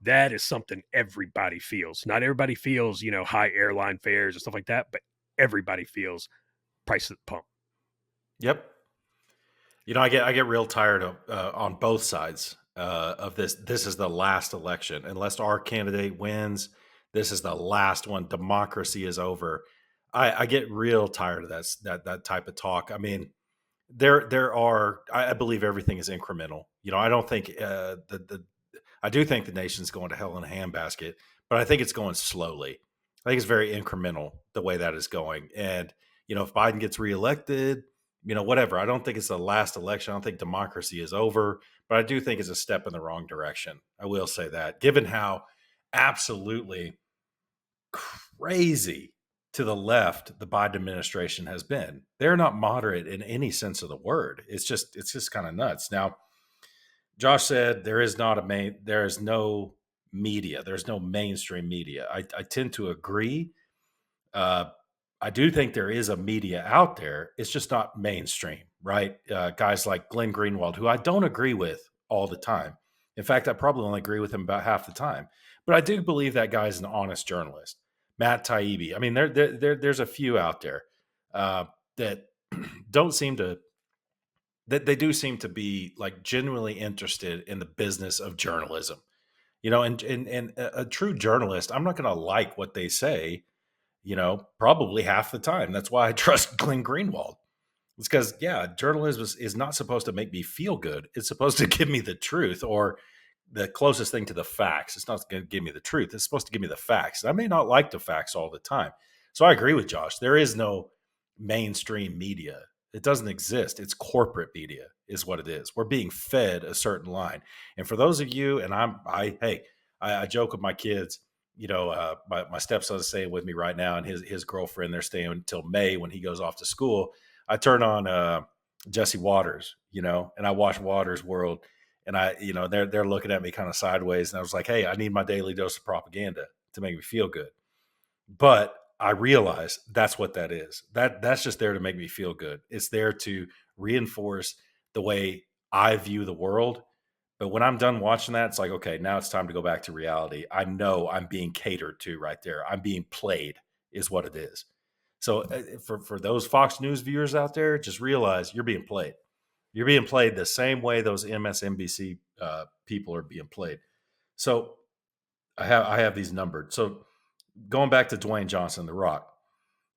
that is something everybody feels. Not everybody feels, high airline fares and stuff like that, but everybody feels price at the pump. Yep. I get real tired of on both sides of this. This is the last election. Unless our candidate wins, this is the last one. Democracy is over. I get real tired of that type of talk. I mean, there are. I believe everything is incremental. I don't think the I do think the nation's going to hell in a handbasket, but I think it's going slowly. I think it's very incremental the way that is going. And if Biden gets reelected, whatever. I don't think it's the last election. I don't think democracy is over, but I do think it's a step in the wrong direction. I will say that, given how absolutely crazy to the left the Biden administration has been. They're not moderate in any sense of the word. It's just kind of nuts. Now, Josh said there is no media. There's no mainstream media. I tend to agree. Uh, I do think there is a media out there. It's just not mainstream, right? Guys like Glenn Greenwald, who I don't agree with all the time. In fact, I probably only agree with him about half the time. But I do believe that guy's an honest journalist. Matt Taibbi. I mean, there's a few out there that don't seem to that they do seem to be like genuinely interested in the business of journalism. And a true journalist, I'm not going to like what they say, probably half the time. That's why I trust Glenn Greenwald. It's because, yeah, journalism is not supposed to make me feel good. It's supposed to give me the truth or the closest thing to the facts. It's not going to give me the truth. It's supposed to give me the facts. I may not like the facts all the time. So I agree with Josh. There is no mainstream media. It doesn't exist. It's corporate media is what it is. We're being fed a certain line. And for those of you, and I joke with my kids, my stepson's staying with me right now, and his girlfriend, they're staying until May when he goes off to school. I turn on Jesse Waters, and I watch Waters World, and they're looking at me kind of sideways, and I was like, hey, I need my daily dose of propaganda to make me feel good. But I realize that's what that is. That's just there to make me feel good. It's there to reinforce the way I view the world. But when I'm done watching that, it's like, okay, now it's time to go back to reality. I know I'm being catered to right there. I'm being played, is what it is. So for those Fox News viewers out there, just realize you're being played. You're being played the same way those MSNBC people are being played. So I have these numbered. So going back to Dwayne Johnson, The Rock,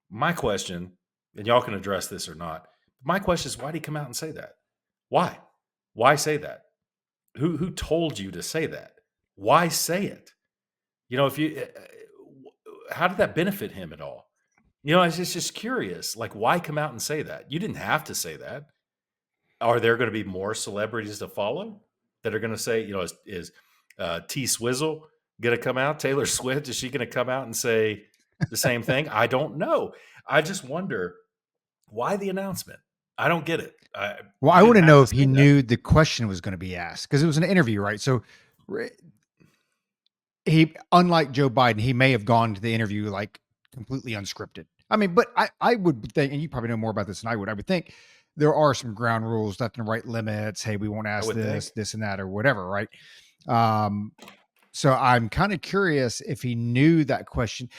my question, and y'all can address this or not, my question is, why did he come out and say that? Why? Why say that? Who told you to say that? Why say it? If you, how did that benefit him at all? I was just curious. Like, why come out and say that? You didn't have to say that. Are there going to be more celebrities to follow that are going to say, is T Swizzle going to come out? Taylor Swift, is she going to come out and say the same thing? I don't know. I just wonder, why the announcement? I don't get it. Well, I want to know if he knew the question was going to be asked, because it was an interview, right? So he, unlike Joe Biden, he may have gone to the interview like completely unscripted. I mean, but I would think, and you probably know more about this than I would think there are some ground rules, left and right limits. Hey, we won't ask this and that or whatever, right? So I'm kind of curious if he knew that question.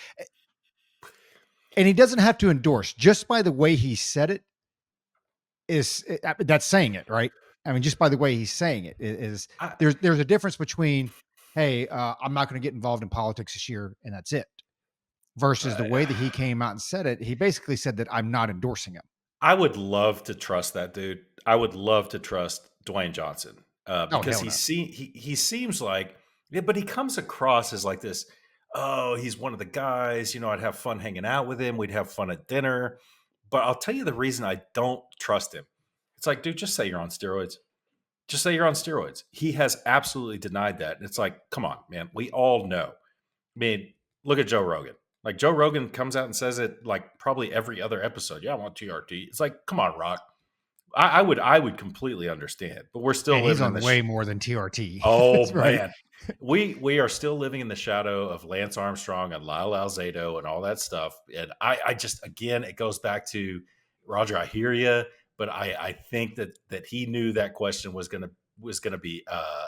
And he doesn't have to endorse, just by the way he said it. That's saying it, right? I mean, just by the way he's saying it, there's a difference between, hey, I'm not going to get involved in politics this year, and that's it, versus the way that he came out and said it. He basically said that I'm not endorsing him. I would love to trust that dude. I would love to trust Dwayne Johnson because he seems like, yeah, but he comes across as like this. Oh, he's one of the guys. I'd have fun hanging out with him. We'd have fun at dinner. But I'll tell you the reason I don't trust him. It's like, dude, just say you're on steroids. Just say you're on steroids. He has absolutely denied that. And it's like, come on, man. We all know. I mean, look at Joe Rogan. Like, Joe Rogan comes out and says it like probably every other episode. Yeah, I want TRT. It's like, come on, Rock. I would completely understand, but we're still living on way more than TRT. Oh man, we are still living in the shadow of Lance Armstrong and Lyle Alzado and all that stuff. And I just, again, it goes back to Roger. I hear you, but I think that he knew that question was gonna be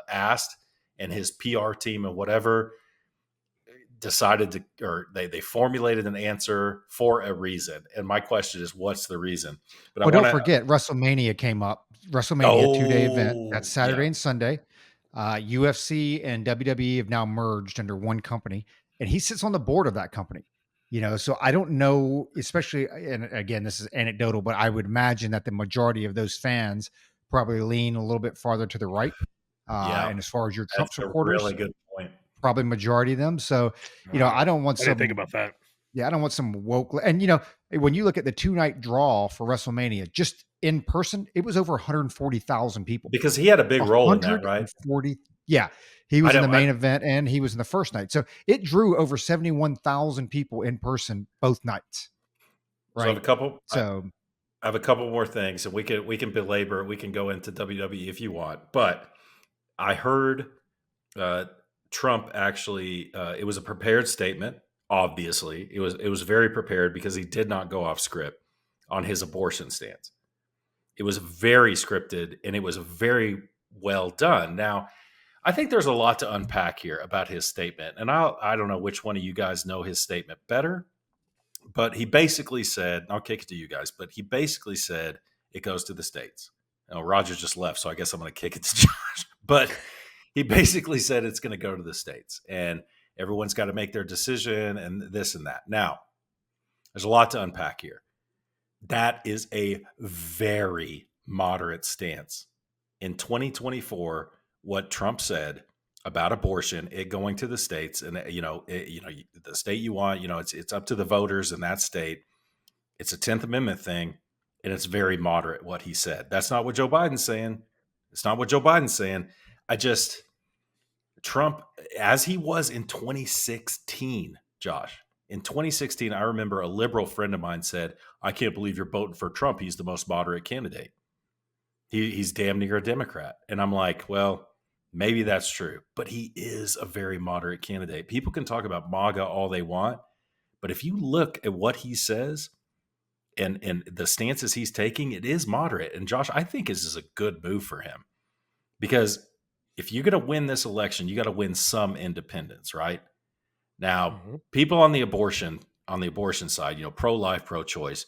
asked, and his PR team and whatever decided to, or they formulated an answer for a reason. And my question is, what's the reason? But don't forget, WrestleMania came up. WrestleMania 2-day event. That's Saturday and Sunday. UFC and WWE have now merged under one company, and he sits on the board of that company. So I don't know, especially, and again, this is anecdotal, but I would imagine that the majority of those fans probably lean a little bit farther to the right. Yeah, And as far as your that's Trump a really supporters, good point. probably majority of them. So, I Wow. don't want I didn't think some, about that. yeah, I don't want some woke. And, when you look at the 2 night draw for WrestleMania, just in person, it was over 140,000 people. Because he had a big role in that, right? 140. Yeah. He I was in the don't main event and he was in the first night. So it drew over 71,000 people in person both nights. so Right. I So, have a couple more things, and we can belabor, we can go into WWE if you want. But I heard uh, Trump actually, it was a prepared statement. Obviously, it was very prepared because he did not go off script on his abortion stance. It was very scripted and it was very well done. Now, I think there's a lot to unpack here about his statement, and I don't know which one of you guys know his statement better, but he basically said, I'll kick it to you guys, but he basically said it goes to the states. Now, Roger just left, so I guess I'm going to kick it to Josh. But he basically said it's going to go to the states, and everyone's got to make their decision, and this and that. Now, there's a lot to unpack here. That is a very moderate stance. In 2024, what Trump said about abortion, it going to the states, and the state you want, it's up to the voters in that state. It's a 10th Amendment thing, and it's very moderate what he said. That's not what Joe Biden's saying. It's not what Joe Biden's saying. Trump, as he was in 2016, Josh, in 2016, I remember a liberal friend of mine said, I can't believe you're voting for Trump. He's the most moderate candidate. He's damn near a Democrat. And I'm like, well, maybe that's true, but he is a very moderate candidate. People can talk about MAGA all they want, but if you look at what he says and the stances he's taking, it is moderate. And Josh, I think this is a good move for him because if you're going to win this election, you got to win some independence, right? Now, people on the abortion side, pro-life, pro-choice,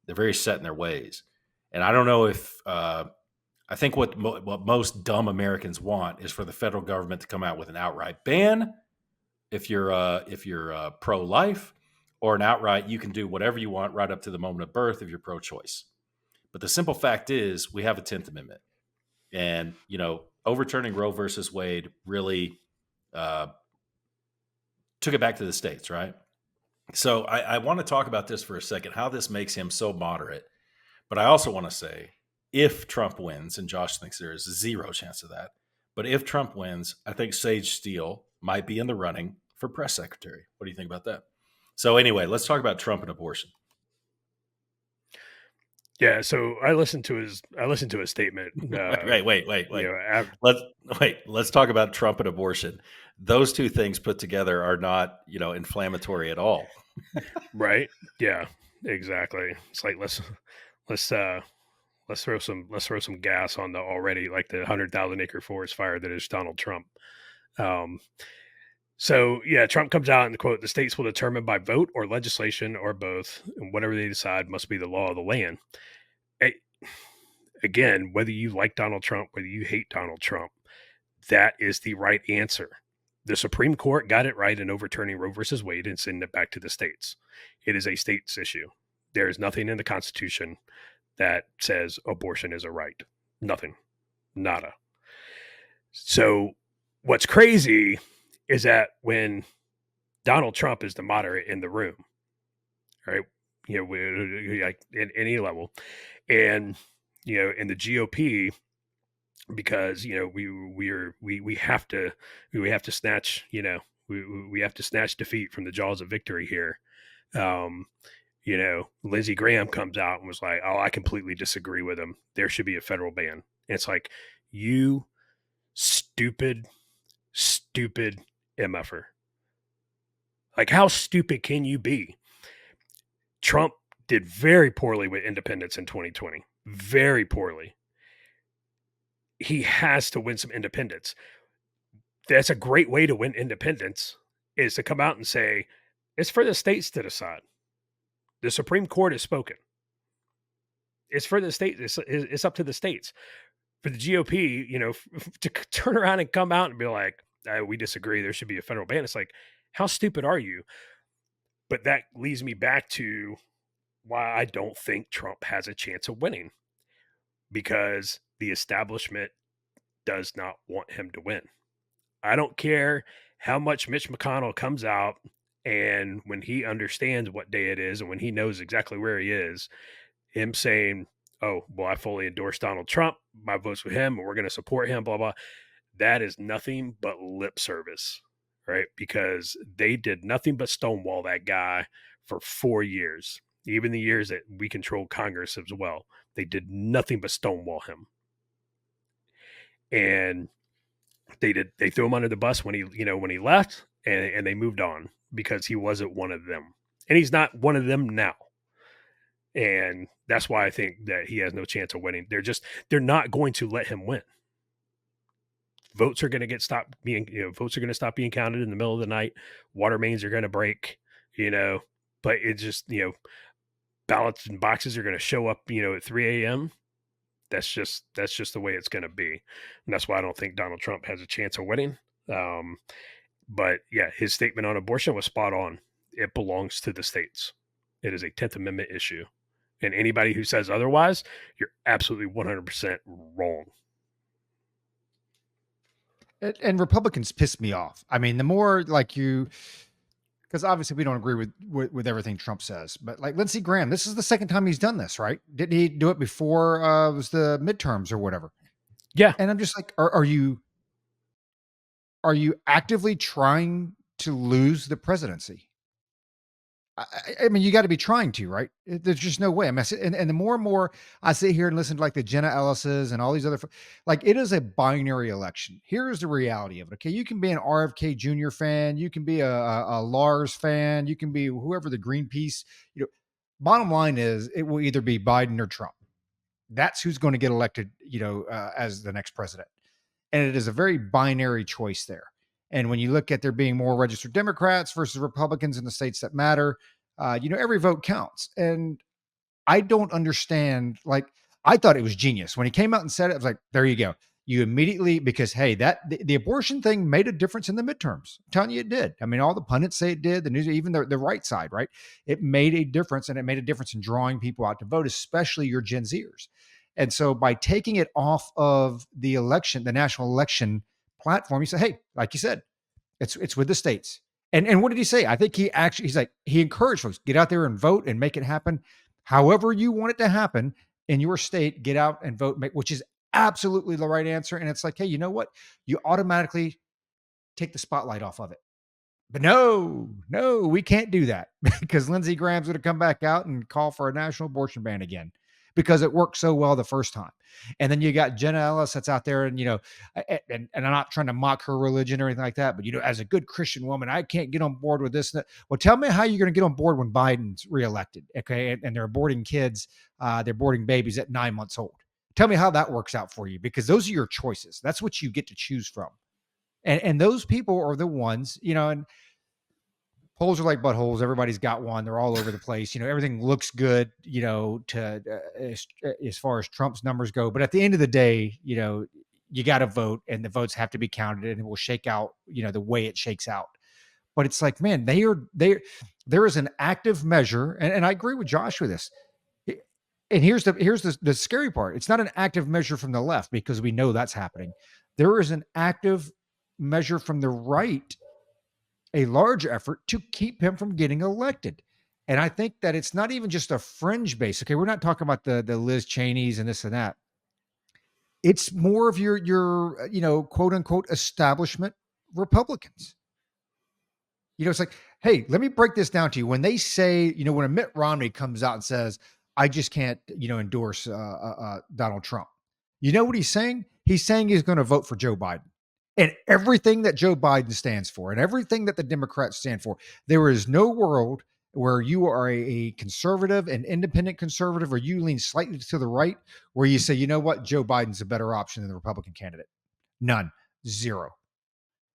they're very set in their ways. And I don't know if I think what most dumb Americans want is for the federal government to come out with an outright ban if you're pro-life, or an outright you can do whatever you want right up to the moment of birth if you're pro-choice. But the simple fact is we have a 10th Amendment, and overturning Roe versus Wade really took it back to the states, right? So I want to talk about this for a second, how this makes him so moderate. But I also want to say, if Trump wins, and Josh thinks there is zero chance of that, but if Trump wins, I think Sage Steele might be in the running for press secretary. What do you think about that? So anyway, let's talk about Trump and abortion. Yeah, so I listened to his statement. Wait. Let's talk about Trump and abortion. Those two things put together are not, inflammatory at all. Right? Yeah, exactly. It's like let's throw some gas on the already like the 100,000 acre forest fire that is Donald Trump. So yeah, Trump comes out and quote, the states will determine by vote or legislation or both, and whatever they decide must be the law of the land. Again, whether you like Donald Trump, whether you hate Donald Trump, that is the right answer. The Supreme Court got it right in overturning Roe versus Wade and sending it back to the states. It is a states issue. There is nothing in the Constitution that says abortion is a right. Nothing. Nada. So what's crazy is that when Donald Trump is the moderate in the room, right? Like in any level, and in the GOP, because we have to snatch we have to snatch defeat from the jaws of victory here. Lindsey Graham comes out and was like, "Oh, I completely disagree with him. There should be a federal ban." And it's like, you stupid MFer. Like, how stupid can you be? Trump did very poorly with independence in 2020. Very poorly. He has to win some independence. That's a great way to win independence, is to come out and say, it's for the states to decide. The Supreme Court has spoken. It's for the states. It's up to the states. For the GOP, to turn around and come out and be like, we disagree, there should be a federal ban. It's like, how stupid are you? But that leads me back to why I don't think Trump has a chance of winning, because the establishment does not want him to win. I don't care how much Mitch McConnell comes out, and when he understands what day it is and when he knows exactly where he is, him saying, "Oh, well, I fully endorse Donald Trump. My vote's with him, and we're going to support him." Blah blah. That is nothing but lip service, right? Because they did nothing but stonewall that guy for 4 years, even the years that we controlled Congress as well. They did nothing but stonewall him, and they threw him under the bus when he left, and they moved on because he wasn't one of them, and he's not one of them now. And that's why I think that he has no chance of winning. They're not going to let him win. Votes are going to votes are going to stop being counted in the middle of the night. Water mains are going to break, but it's just, ballots and boxes are going to show up, at 3 a.m. That's just the way it's going to be. And that's why I don't think Donald Trump has a chance of winning. But yeah, his statement on abortion was spot on. It belongs to the states. It is a 10th Amendment issue. And anybody who says otherwise, you're absolutely 100% wrong. And Republicans piss me off. I mean, the more like because obviously we don't agree with everything Trump says, but like Lindsey Graham, this is the second time he's done this, right? Didn't he do it before it was the midterms or whatever? Yeah. And I'm just like, are you actively trying to lose the presidency? I mean, you got to be trying to, right? There's just no way. I mean, and the more and more I sit here and listen to like the Jenna Ellis's and all these other, like it is a binary election. Here's the reality of it. Okay. You can be an RFK Jr. fan. You can be a Lars fan. You can be whoever the Greenpeace, bottom line is it will either be Biden or Trump. That's who's going to get elected, as the next president. And it is a very binary choice there. And when you look at there being more registered Democrats versus Republicans in the states that matter, every vote counts. And I don't understand. Like, I thought it was genius when he came out and said it. I was like, there you go. You immediately, because hey, the abortion thing made a difference in the midterms. I'm telling you, it did. I mean, all the pundits say it did. The news, even the right side, right? It made a difference, and it made a difference in drawing people out to vote, especially your Gen Zers. And so by taking it off of the election, the national election platform, you say, hey, like you said, it's with the states. And what did he say? I think he encouraged folks, get out there and vote and make it happen. However you want it to happen in your state, get out and vote, which is absolutely the right answer. And it's like, hey, you know what? You automatically take the spotlight off of it. But no, we can't do that because Lindsey Graham's going to come back out and call for a national abortion ban again because it worked so well the first time. And then you got Jenna Ellis that's out there and, and I'm not trying to mock her religion or anything like that, but, as a good Christian woman, I can't get on board with this. Well, tell me how you're going to get on board when Biden's reelected. Okay. And they're aborting kids. They're aborting babies at 9 months old. Tell me how that works out for you, because those are your choices. That's what you get to choose from. And those people are the ones, and polls are like buttholes. Everybody's got one. They're all over the place. Everything looks good, as far as Trump's numbers go. But at the end of the day, you got to vote, and the votes have to be counted, and it will shake out, the way it shakes out. But it's like, man, there is an active measure. And I agree with Josh with this. And here's the scary part. It's not an active measure from the left, because we know that's happening. There is an active measure from the right, a large effort to keep him from getting elected. And I think that it's not even just a fringe base. Okay, we're not talking about the Liz Cheneys and this and that. It's more of your quote unquote establishment Republicans. It's like, hey, let me break this down to you. When they say, when a Mitt Romney comes out and says, I just can't, endorse Donald Trump. You know what he's saying? He's saying he's going to vote for Joe Biden. And everything that Joe Biden stands for and everything that the Democrats stand for, there is no world where you are a conservative, an independent conservative, or you lean slightly to the right, where you say, you know what, Joe Biden's a better option than the Republican candidate. None. Zero.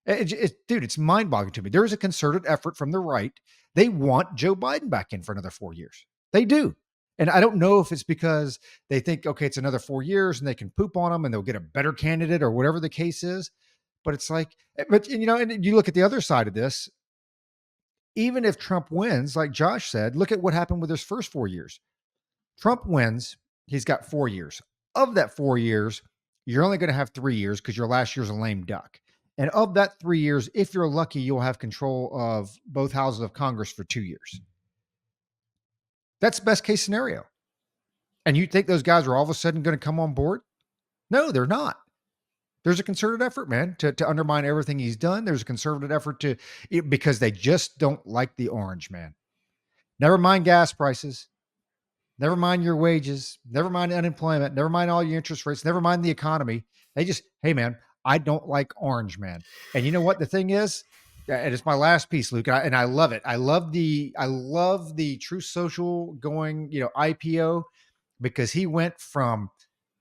Dude, it's mind-boggling to me. There is a concerted effort from the right. They want Joe Biden back in for another 4 years. They do. And I don't know if it's because they think, okay, it's another 4 years and they can poop on him and they'll get a better candidate or whatever the case is. But it's like, and you look at the other side of this. even if Trump wins, like Josh said, look at what happened with his first 4 years. Trump wins, he's got 4 years. Of that 4 years, you're only going to have 3 years because your last year's a lame duck. And of that 3 years, if you're lucky, you'll have control of both houses of Congress for 2 years. That's best case scenario. And you think those guys are all of a sudden going to come on board? No, they're not. There's a concerted effort, man, to undermine everything he's done. There's a concerted effort because they just don't like the orange man. Never mind gas prices. Never mind your wages. Never mind unemployment. Never mind all your interest rates. Never mind the economy. They just, hey, man, I don't like orange man. And you know what the thing is? And it's my last piece, Luke, and I love it. I love the Truth Social going, IPO, because he went from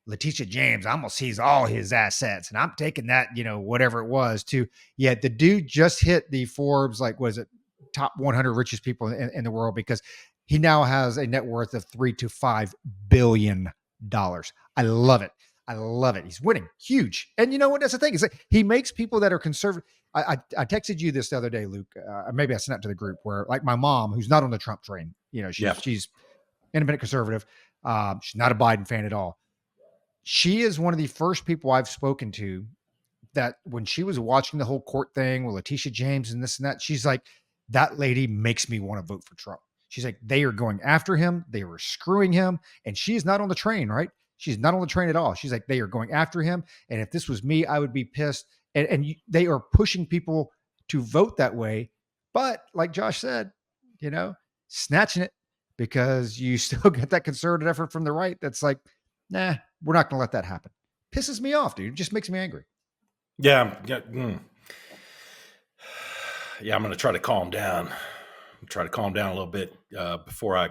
Letitia James, I'm going to seize all his assets and I'm taking that, whatever it was, to, yeah, the dude just hit the Forbes, like, was it top 100 richest people in the world, because he now has a net worth of $3 to $5 billion. I love it. I love it. He's winning huge. And you know what? That's the thing. Is like he makes people that are conservative. I texted you this the other day, Luke. Maybe I sent it to the group where, like, my mom, who's not on the Trump train, she's independent conservative. She's not a Biden fan at all. She is one of the first people I've spoken to that when she was watching the whole court thing with Letitia James and this and that, she's like, that lady makes me want to vote for Trump. She's like, they are going after him. They were screwing him. And she's not on the train, right? She's not on the train at all. She's like, they are going after him. And if this was me, I would be pissed. They are pushing people to vote that way. But like Josh said, snatching it, because you still get that concerted effort from the right that's like, nah, we're not going to let that happen. Pisses me off, dude. It just makes me angry. Yeah. Yeah, I'm going to try to calm down. Try to calm down a little bit before I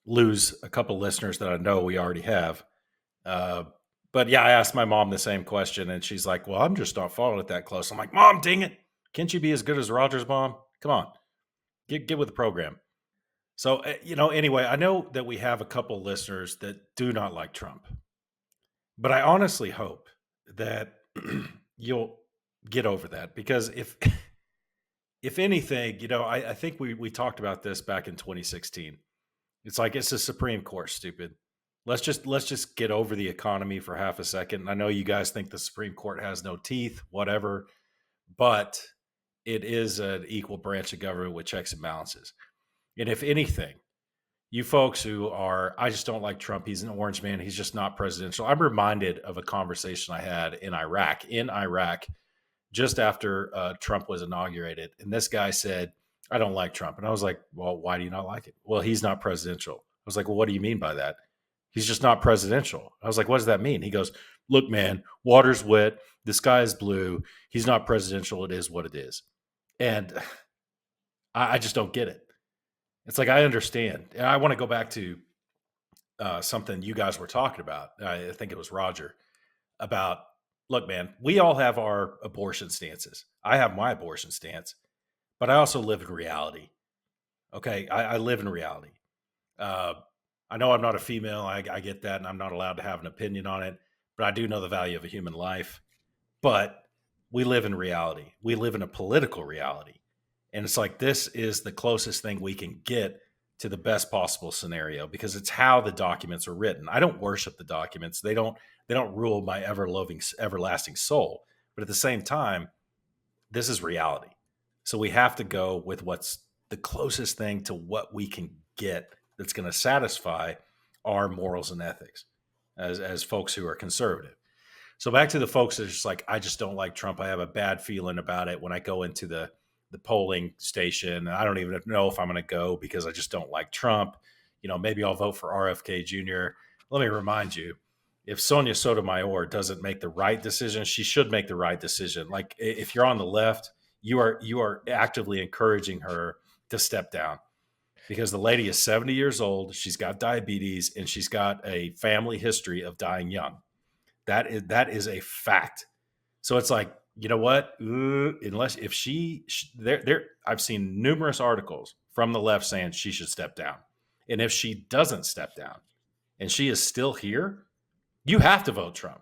lose a couple listeners that I know we already have. But yeah, I asked my mom the same question, and she's like, well, I'm just not following it that close. I'm like, Mom, dang it. Can't you be as good as Roger's mom? Come on. Get with the program. So, anyway, I know that we have a couple listeners that do not like Trump, but I honestly hope that you'll get over that, because if anything, I think we talked about this back in 2016. It's like, it's the Supreme Court, stupid. Let's just get over the economy for half a second. I know you guys think the Supreme Court has no teeth, whatever, but it is an equal branch of government with checks and balances. And if anything, you folks who are, I just don't like Trump, he's an orange man, he's just not presidential. I'm reminded of a conversation I had in Iraq, just after Trump was inaugurated. And this guy said, I don't like Trump. And I was like, well, why do you not like it? Well, he's not presidential. I was like, well, what do you mean by that? He's just not presidential. I was like, what does that mean? He goes, look, man, water's wet, the sky is blue, he's not presidential, it is what it is. And I just don't get it. It's like, I understand. And I want to go back to something you guys were talking about. I think it was Roger, about, look, man, we all have our abortion stances. I have my abortion stance, but I also live in reality. Okay. I live in reality. I know I'm not a female. I get that. And I'm not allowed to have an opinion on it, but I do know the value of a human life. But we live in reality. We live in a political reality. And it's like, this is the closest thing we can get to the best possible scenario, because it's how the documents are written. I don't worship the documents. They don't rule my everlasting soul. But at the same time, this is reality. So we have to go with what's the closest thing to what we can get that's going to satisfy our morals and ethics as folks who are conservative. So back to the folks that are just like, I just don't like Trump. I have a bad feeling about it when I go into the polling station. I don't even know if I'm going to go because I just don't like Trump. Maybe I'll vote for RFK Jr. Let me remind you, if Sonia Sotomayor doesn't make the right decision, she should make the right decision. Like, if you're on the left, you are actively encouraging her to step down, because the lady is 70 years old. She's got diabetes and she's got a family history of dying young. That is a fact. So it's like, you know what? Unless if I've seen numerous articles from the left saying she should step down. And if she doesn't step down and she is still here, you have to vote Trump.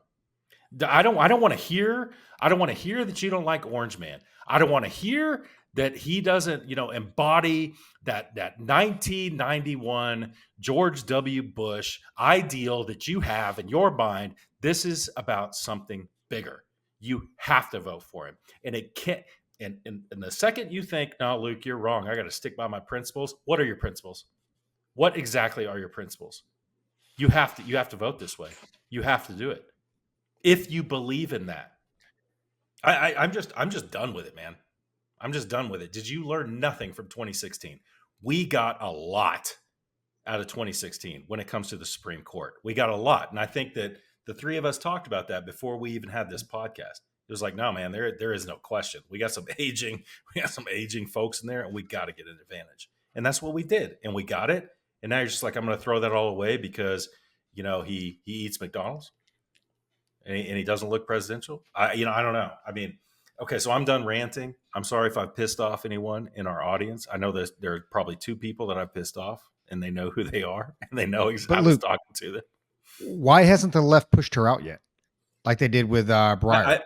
I don't want to hear that you don't like Orange Man. I don't want to hear that he doesn't, embody that 1991 George W. Bush ideal that you have in your mind. This is about something bigger. You have to vote for him. And it can't, and the second you think, no, Luke, you're wrong, I got to stick by my principles. What are your principles? What exactly are your principles? You have to vote this way. You have to do it. If you believe in that. I'm just done with it, man. I'm just done with it. Did you learn nothing from 2016? We got a lot out of 2016 when it comes to the Supreme Court. We got a lot. And I think that the three of us talked about that before we even had this podcast. It was like, no, man, there is no question. We got some aging folks in there, and we got to get an advantage. And that's what we did. And we got it. And now you're just like, I'm going to throw that all away because, he eats McDonald's and he doesn't look presidential. I don't know. I mean, okay, so I'm done ranting. I'm sorry if I've pissed off anyone in our audience. I know that there are probably 2 people that I've pissed off, and they know who they are, and they know exactly I was talking to them. Why hasn't the left pushed her out yet, like they did with Breyer?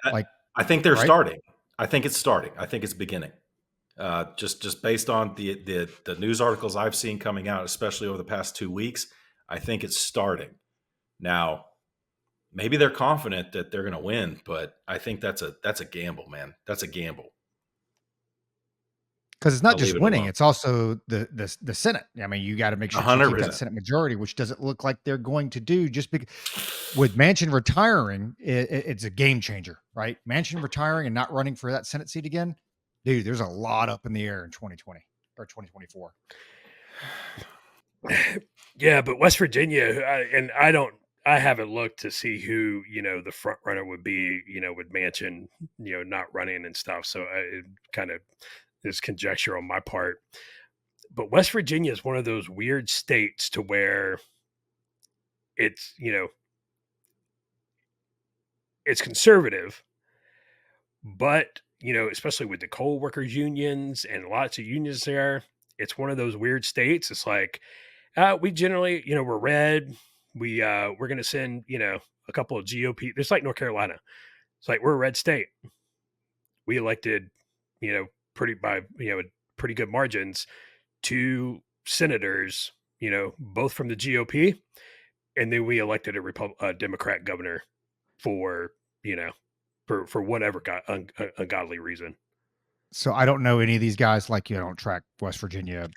I think they're starting. I think it's starting. I think it's beginning. Just based on the news articles I've seen coming out, especially over the past 2 weeks, I think it's starting. Now, maybe they're confident that they're going to win, but I think that's a gamble, man. That's a gamble. Because it's not just winning; it's also the Senate. I mean, you got to make sure you keep that Senate majority, which doesn't look like they're going to do. Just because with Manchin retiring, it's a game changer, right? Manchin retiring and not running for that Senate seat again, dude. There's a lot up in the air in 2020 or 2024. Yeah, but West Virginia, I haven't looked to see who the front runner would be. With Manchin, not running and stuff. So it kind of is conjecture on my part. But West Virginia is one of those weird states to where it's it's conservative, but especially with the coal workers unions and lots of unions there, it's one of those weird states. It's like we generally we're red. We're going to send a couple of GOP. It's like North Carolina. It's like we're a red state. We elected pretty good margins 2 senators, both from the GOP, and then we elected a Democrat governor for for whatever ungodly reason. So I don't know any of these guys. Like, I don't track West Virginia,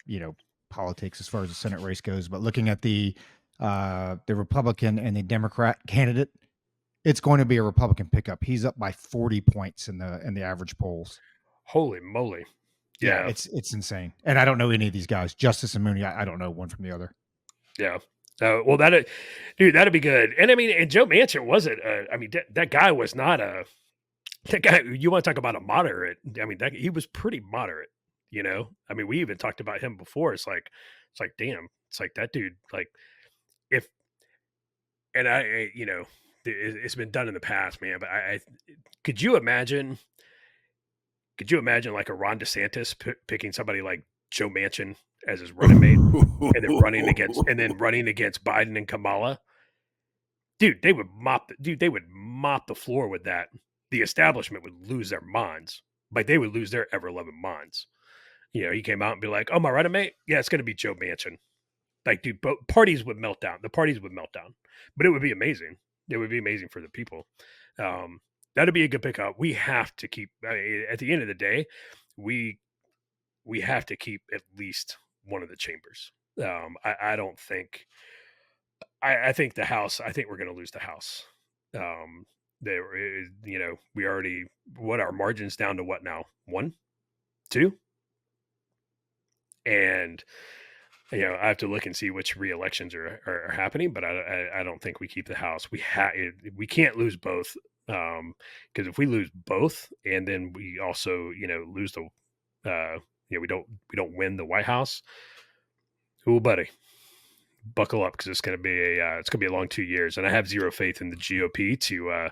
politics as far as the Senate race goes. But looking at the Republican and the Democrat candidate, it's going to be a Republican pickup. He's up by 40 points in the average polls. Holy moly! Yeah, it's insane. And I don't know any of these guys. Justice and Mooney, I don't know one from the other. Yeah. Well, that'd be good. And I mean, and Joe Manchin wasn't. That guy was not that guy. You want to talk about a moderate? I mean, he was pretty moderate. I mean, we even talked about him before. It's like, damn. It's like that dude. Like, it's been done in the past, man. But could you imagine? Could you imagine like a Ron DeSantis picking somebody like Joe Manchin as his running mate, and then running against Biden and Kamala? Dude, they would mop the floor with that. The establishment would lose their minds. Like they would lose their ever-loving minds. He came out and be like, "Oh, my running mate? Yeah, it's going to be Joe Manchin." Like, dude, both parties would melt down. The parties would melt down. But it would be amazing. It would be amazing for the people. That'd be a good pickup. We have to keep, at the end of the day, we have to keep at least one of the chambers. I don't think, I think the House, I think we're going to lose the House. We already, what our margins down to what now? 1, 2? And, I have to look and see which re-elections are happening, but I don't think we keep the House. We can't lose both. Because if we lose both, and then we also, lose the, we don't win the White House. Ooh, buddy, buckle up, because it's going to be a long 2 years, and I have zero faith in the GOP to,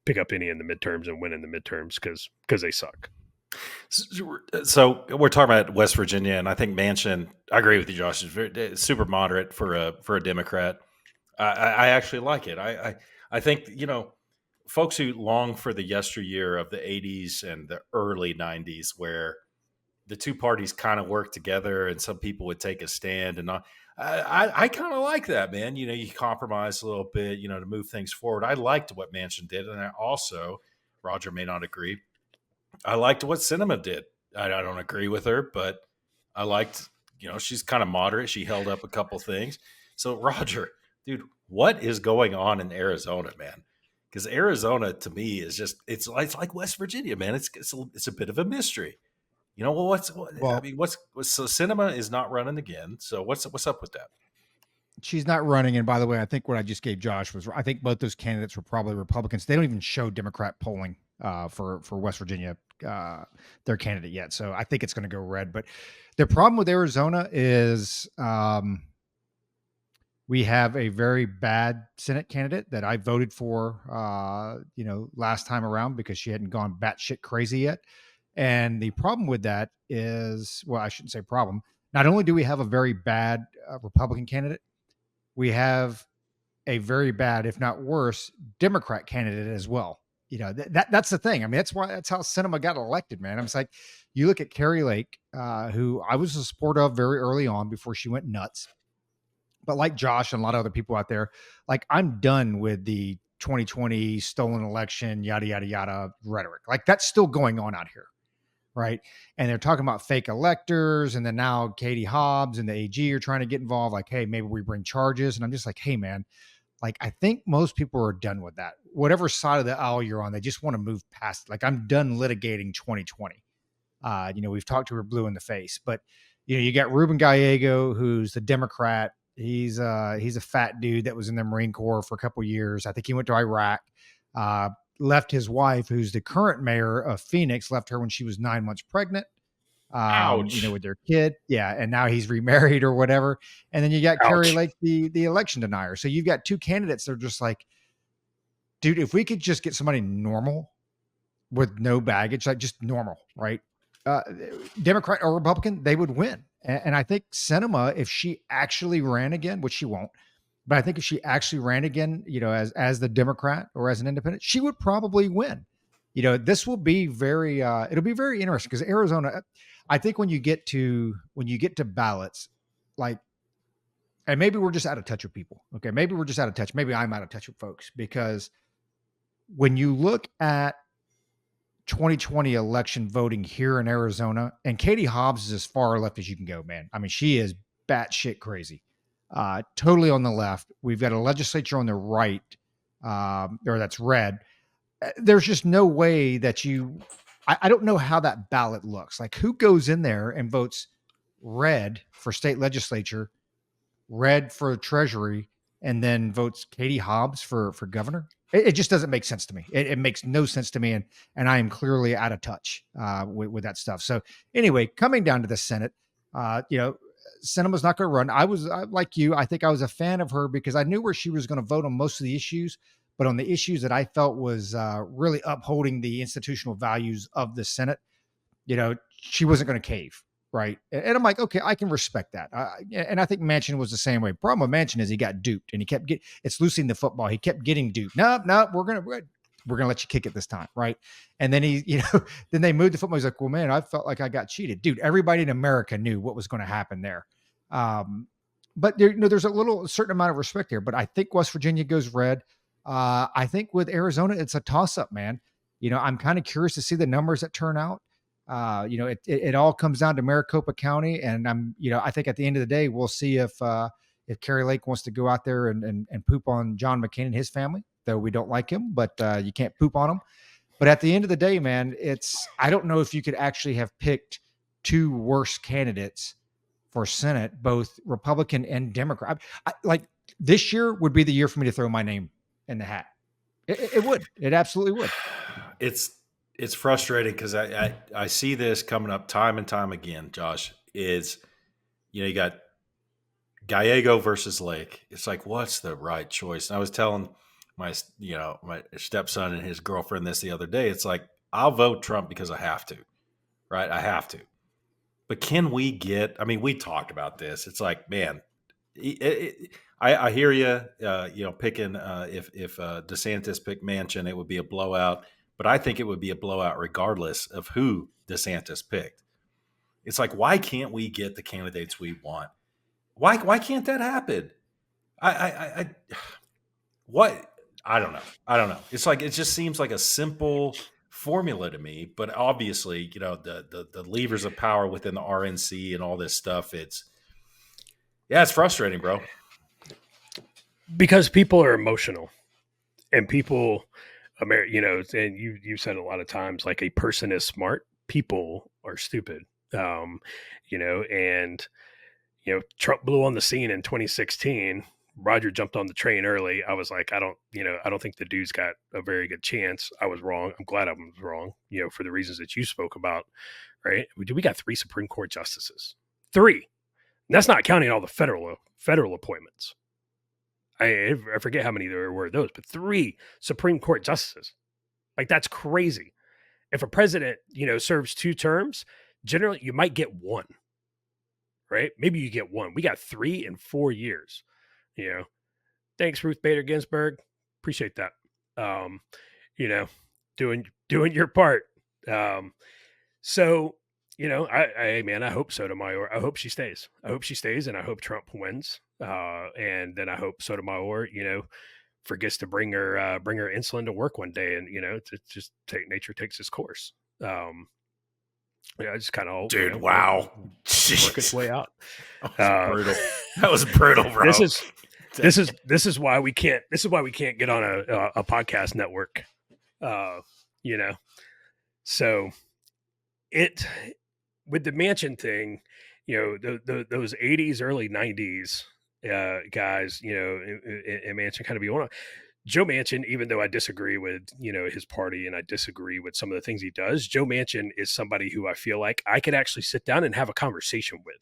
pick up any in the midterms and win in the midterms because they suck. So we're talking about West Virginia, and I think Manchin. I agree with you, Josh. Is super moderate for a Democrat. I actually like it. I think folks who long for the yesteryear of the 80s and the early 90s, where the two parties kind of work together, and some people would take a stand. And I kind of like that, man. You compromise a little bit, to move things forward. I liked what Manchin did, and I also, Roger may not agree, I liked what Cinema did. I don't agree with her, but I liked, she's kind of moderate. She held up a couple things. So, Roger, dude, what is going on in Arizona, man? Because Arizona, to me, is just it's like West Virginia, man. It's a bit of a mystery. Well, Well, so Cinema is not running again. So what's up with that? she's not running. And by the way, I think what I just gave Josh was, I think both those candidates were probably Republicans. They don't even show Democrat polling for West Virginia, their candidate yet. So I think it's going to go red. But the problem with Arizona is we have a very bad Senate candidate that I voted for, last time around because she hadn't gone batshit crazy yet. And the problem with that is, well, I shouldn't say problem. Not only do we have a very bad Republican candidate, we have a very bad, if not worse, Democrat candidate as well. That's the thing. I mean, that's how Cinema got elected, man. I'm just like, you look at Carrie Lake, who I was a supporter of very early on before she went nuts. But like Josh and a lot of other people out there, like I'm done with the 2020 stolen election, yada, yada, yada rhetoric. Like that's still going on out here. Right. And they're talking about fake electors. And then now Katie Hobbs and the AG are trying to get involved. Like, hey, maybe we bring charges. And I'm just like, hey, man, like, I think most people are done with that. Whatever side of the aisle you're on, they just want to move past it. Like, I'm done litigating 2020. We've talked to her blue in the face, but you got Ruben Gallego, who's the Democrat. He's a fat dude that was in the Marine Corps for a couple of years. I think he went to Iraq. Left his wife, who's the current mayor of Phoenix, left her when she was 9 months pregnant, Ouch. with their kid. Yeah. And now he's remarried or whatever. And then you got Carrie Lake, the election denier. So you've got two candidates that are just like, dude, if we could just get somebody normal with no baggage, like just normal, right? Democrat or Republican, they would win. And I think Cinema, if she actually ran again, which she won't, but I think if she actually ran again, as the Democrat or as an independent, she would probably win. This will be it'll be very interesting because Arizona, I think when you get to ballots, like, and maybe we're just out of touch with people. Okay. Maybe we're just out of touch. Maybe I'm out of touch with folks because when you look at 2020 election voting here in Arizona, and Katie Hobbs is as far left as you can go, man. I mean, she is batshit crazy. Totally on the left. We've got a legislature on the right, or that's red. There's just no way that I don't know how that ballot looks. Like who goes in there and votes red for state legislature, red for treasury, and then votes Katie Hobbs for governor? It just doesn't make sense to me. It makes no sense to me. And I am clearly out of touch with that stuff. So anyway, coming down to the Senate, Cinema's not going to run. Like you, I think I was a fan of her because I knew where she was going to vote on most of the issues, but on the issues that I felt was really upholding the institutional values of the Senate, she wasn't going to cave. Right. And I'm like, okay, I can respect that. And I think Manchin was the same way. Problem with Manchin is he got duped and he kept it's losing the football. He kept getting duped. No, we're going to let you kick it this time. Right. And then then they moved the football. He's like, well, man, I felt like I got cheated. Dude, everybody in America knew what was going to happen there. But there's a certain amount of respect here, but I think West Virginia goes red. I think with Arizona, it's a toss up, man. I'm kind of curious to see the numbers that turn out. It all comes down to Maricopa County. And I think at the end of the day, we'll see if Carrie Lake wants to go out there and poop on John McCain and his family, though we don't like him, but you can't poop on him. But at the end of the day, man, I don't know if you could actually have picked two worse candidates for Senate, both Republican and Democrat. Like this year would be the year for me to throw my name in the hat. It would. It absolutely would. It's frustrating because I see this coming up time and time again, Josh, you got Gallego versus Lake. It's like, what's the right choice? And I was telling my stepson and his girlfriend this the other day. It's like, I'll vote Trump because I have to, right? I have to. But can we we talked about this. It's like, man, I hear you, picking, if DeSantis picked Manchin, it would be a blowout. But I think it would be a blowout regardless of who DeSantis picked. It's like, why can't we get the candidates we want? Why can't that happen? I what I don't know. I don't know. It's like it just seems like a simple formula to me, but obviously, the levers of power within the RNC and all this stuff, it's frustrating, bro. Because people are emotional, and people, and you said a lot of times, like, a person is smart, people are stupid. Um, and Trump blew on the scene in 2016. Roger jumped on the train early. I was like, I don't think the dude's got a very good chance. I was wrong. I'm glad I was wrong, for the reasons that you spoke about, right? We got 3 Supreme Court justices. 3. And that's not counting all the federal appointments. I forget how many there were those, but 3 Supreme Court justices. Like, that's crazy. If a president, serves 2 terms, generally you might get 1, right? Maybe you get 1. We got 3 in 4 years. Thanks, Ruth Bader Ginsburg. Appreciate that. You know, doing your part. So, I hope Sotomayor. I hope she stays. And I hope Trump wins. And then I hope Sotomayor, forgets to bring her insulin to work one day, and to just nature takes its course. I just kind of, dude, wow, work its way out. Brutal. That was brutal, bro. This is why we can't get on a podcast network. So it, with the Manchin thing, those 80s, early 90s guys, and Manchin kind of be on. Joe Manchin, even though I disagree with, his party, and I disagree with some of the things he does, Joe Manchin is somebody who I feel like I could actually sit down and have a conversation with,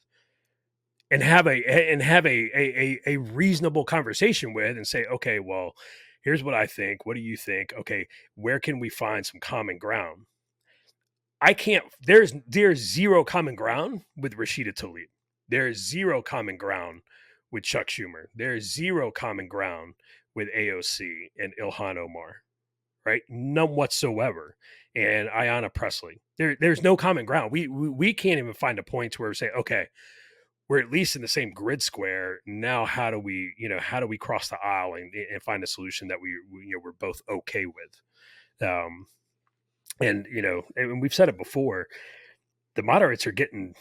and have a reasonable conversation with, and say, okay, well, here's what I think. What do you think? Okay, where can we find some common ground? There's zero common ground with Rashida Tlaib. There's zero common ground with Chuck Schumer. There's zero common ground with AOC and Ilhan Omar, right? None whatsoever. And Ayanna Pressley. There's no common ground. We can't even find a point where we say, okay, we're at least in the same grid square. Now, how do we cross the aisle and find a solution that we're both okay with? And we've said it before, the moderates are getting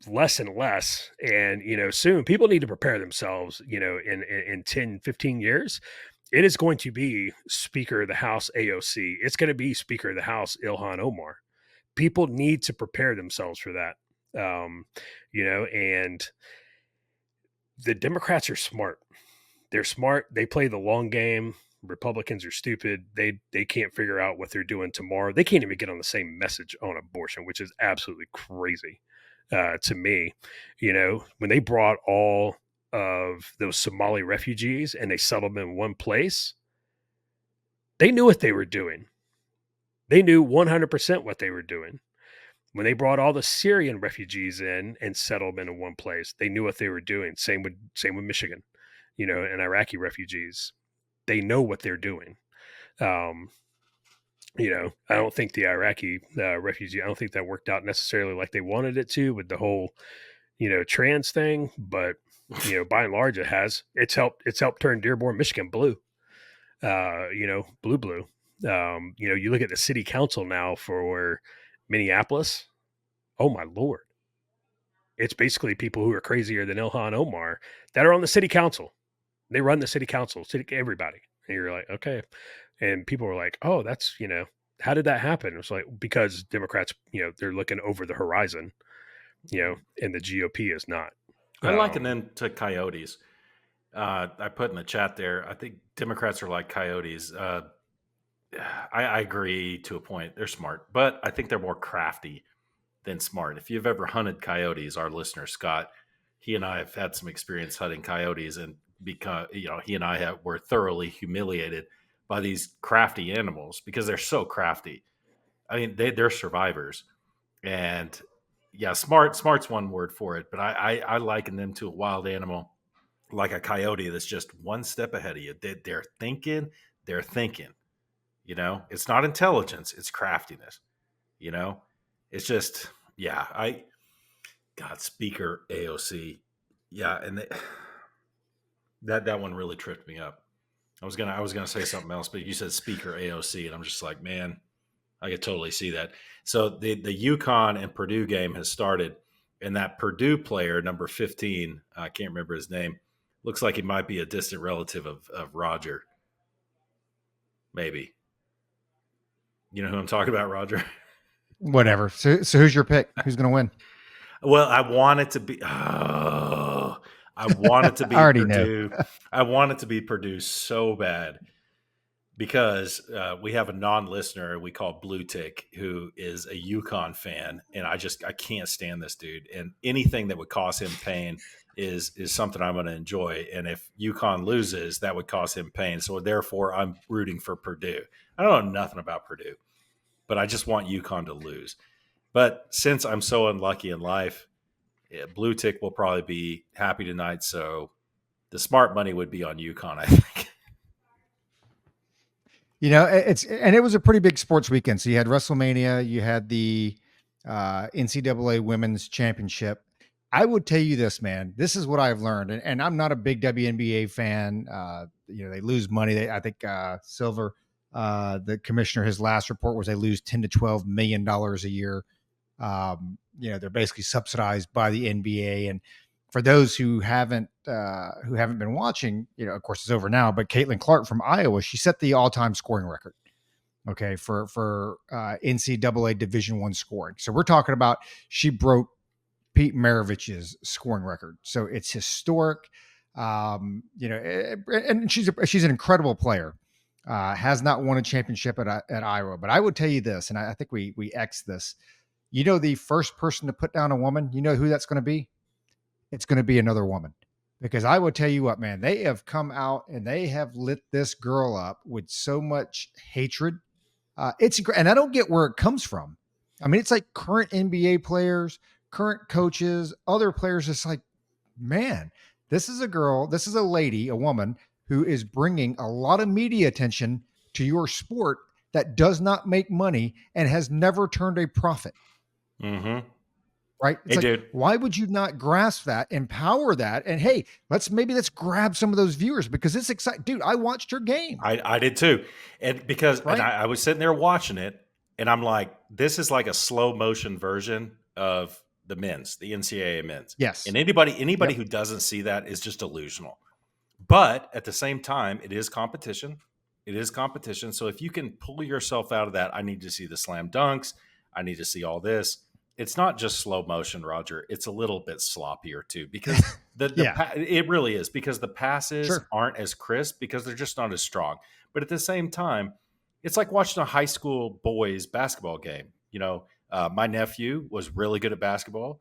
less and less, and soon people need to prepare themselves. In 10, 15 years, it is going to be Speaker of the House AOC. It's going to be Speaker of the House Ilhan Omar. People need to prepare themselves for that. And the Democrats are smart. They're smart. They play the long game. Republicans are stupid. They can't figure out what they're doing tomorrow. They can't even get on the same message on abortion, which is absolutely crazy to me. When they brought all of those Somali refugees and they settled them in one place, they knew what they were doing. They knew 100% what they were doing. When they brought all the Syrian refugees in and settled them in one place, they knew what they were doing. Same with Michigan, and Iraqi refugees. They know what they're doing. I don't think the Iraqi refugee, I don't think that worked out necessarily like they wanted it to with the whole, trans thing. But, by and large, it's helped turn Dearborn, Michigan blue, blue. You look at the city council now for Minneapolis. Oh my Lord. It's basically people who are crazier than Ilhan Omar that are on the city council. They run the city council, everybody. And you're like, okay. And people were like, oh, that's, how did that happen? It was like, because Democrats, they're looking over the horizon, and the GOP is not. I liken them to coyotes. I put in the chat there, I think Democrats are like coyotes. I agree to a point. They're smart, but I think they're more crafty than smart. If you've ever hunted coyotes, our listener, Scott, he and I have had some experience hunting coyotes, and because he and I were thoroughly humiliated by these crafty animals because they're so crafty. I mean, they're survivors, and yeah, smart's one word for it, but I liken them to a wild animal, like a coyote that's just one step ahead of you. They're thinking. It's not intelligence, it's craftiness. It's just Yeah, God, speaker AOC. Yeah, and that one really tripped me up. I was gonna say something else, but you said speaker AOC, and I'm just like, man, I could totally see that. So the UConn and Purdue game has started, and that Purdue player, number 15, I can't remember his name, looks like he might be a distant relative of Roger. Maybe. You know who I'm talking about, Roger? Whatever. So who's your pick? Who's going to win? Well, I want it to be. Oh, I want it to I be already know. Purdue. I want it to be Purdue so bad because we have a non-listener we call Blue Tick who is a UConn fan, and I can't stand this dude. And anything that would cause him pain is something I'm going to enjoy. And if UConn loses, that would cause him pain. So therefore, I'm rooting for Purdue. I don't know nothing about Purdue, but I just want UConn to lose. But since I'm so unlucky in life, Blue Tick will probably be happy tonight. So the smart money would be on UConn, I think. It was a pretty big sports weekend. So you had WrestleMania, you had the NCAA Women's Championship. I would tell you this, man. This is what I've learned, and I'm not a big WNBA fan. They lose money. I think Silver, the commissioner, his last report was they lose $10 to $12 million a year. They're basically subsidized by the NBA. And for those who haven't been watching, of course it's over now, but Caitlin Clark from Iowa, she set the all-time scoring record. Okay. For NCAA Division I scoring. So we're talking about, she broke Pete Maravich's scoring record. So it's historic. And she's an incredible player. Has not won a championship at Iowa, but I would tell you this, and I think we X this. The first person to put down a woman, you know who that's going to be? It's going to be another woman. Because I will tell you what, man, they have come out and they have lit this girl up with so much hatred. And I don't get where it comes from. I mean, it's like current NBA players, current coaches, other players. It's like, man, this is a lady, a woman who is bringing a lot of media attention to your sport that does not make money and has never turned a profit. Mm-hmm. Right? It's hey, dude. Why would you not grasp that, empower that, and hey, let's grab some of those viewers because it's exciting. Dude, I watched her game. I did too. And because right? and I was sitting there watching it, and I'm like, this is like a slow motion version of the NCAA men's. Yes. And anybody who doesn't see that is just delusional. But at the same time, it is competition. It is competition. So if you can pull yourself out of that, I need to see the slam dunks. I need to see all this. It's not just slow motion, Roger. It's a little bit sloppier too, because it really is, because the passes aren't as crisp because they're just not as strong. But at the same time, it's like watching a high school boys basketball game. My nephew was really good at basketball.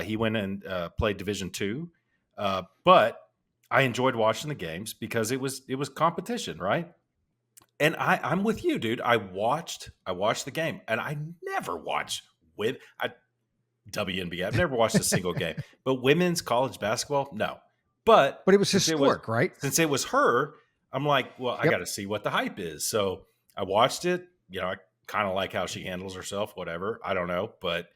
He went and played Division II, but I enjoyed watching the games because it was competition, right? And I'm with you, dude. I watched the game, and I never watch WNBA. I've never watched a single game, but women's college basketball, no. But it was historic, right? Since it was her, I'm like, well, I got to see what the hype is. So I watched it. I kind of like how she handles herself, whatever. I don't know, but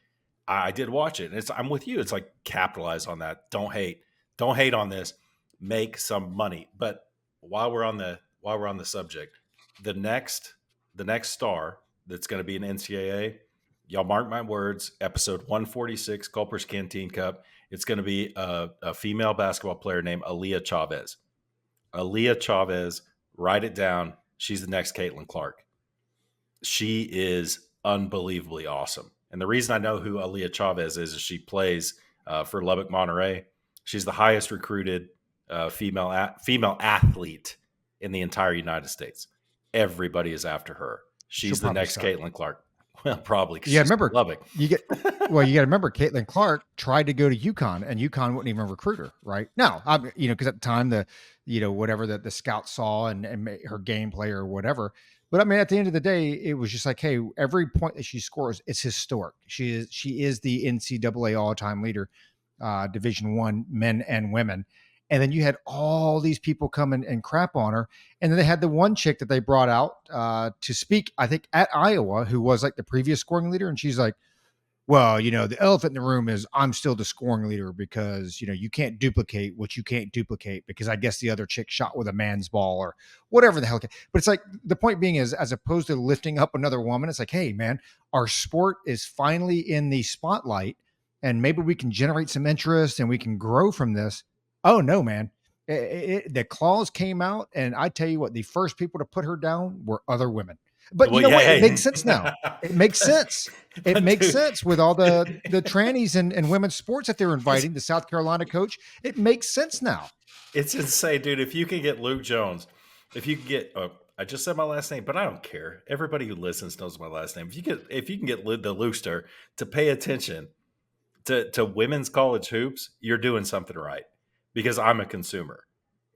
I did watch it. And I'm with you. It's like, capitalize on that. Don't hate on this. Make some money. But while we're on the subject, the next star that's going to be an NCAA, y'all mark my words, episode 146, Culper's Canteen Cup. It's going to be a female basketball player named Aaliyah Chavez. Aaliyah Chavez, write it down. She's the next Caitlin Clark. She is unbelievably awesome. And the reason I know who Aaliyah Chavez is she plays for Lubbock Monterey. She's the highest recruited female athlete in the entire United States. Everybody is after her. She's the next Caitlin Clark. Well, probably. Yeah, remember Lubbock. You got to remember Caitlin Clark tried to go to UConn, and UConn wouldn't even recruit her. Right now, because at the time whatever the scouts saw and her gameplay or whatever. But I mean, at the end of the day, it was just like, hey, every point that she scores, it's historic. She is the NCAA all-time leader, Division I, men and women. And then you had all these people come and crap on her. And then they had the one chick that they brought out to speak, I think, at Iowa, who was like the previous scoring leader. And she's like, Well, the elephant in the room is I'm still the scoring leader because, you can't duplicate what you can't duplicate because I guess the other chick shot with a man's ball or whatever the hell. But it's like the point being is, as opposed to lifting up another woman, it's like, hey, man, our sport is finally in the spotlight and maybe we can generate some interest and we can grow from this. Oh, no, man. The clause came out. And I tell you what, the first people to put her down were other women. But you know what? It makes sense now. It makes sense. It makes sense with all the trannies and women's sports that they're inviting, the South Carolina coach. It makes sense now. It's insane, dude. If you can get Luke Jones, if you can get, I just said my last name, but I don't care. Everybody who listens knows my last name. If you can get the Looster to pay attention to women's college hoops, you're doing something right because I'm a consumer.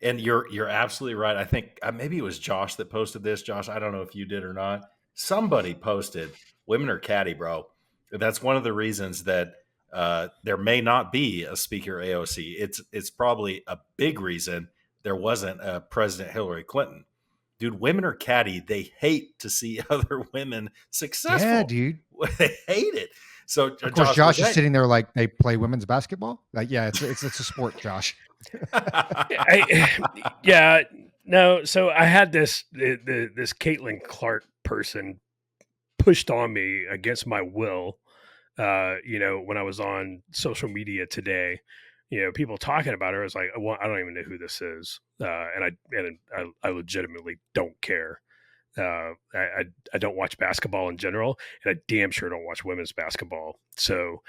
And you're absolutely right. I think maybe it was Josh that posted this. Josh, I don't know if you did or not. Somebody posted women are catty, bro. That's one of the reasons that there may not be a speaker AOC. It's probably a big reason there wasn't a President Hillary Clinton. Dude, women are catty. They hate to see other women successful. Yeah, dude. They hate it. So of course, Josh is sitting there like they play women's basketball. Like, yeah, it's a sport, Josh. No. So I had this Caitlin Clark person pushed on me against my will. When I was on social media today, people talking about her. I was like, well, I don't even know who this is, and I legitimately don't care. I don't watch basketball in general, and I damn sure don't watch women's basketball. So,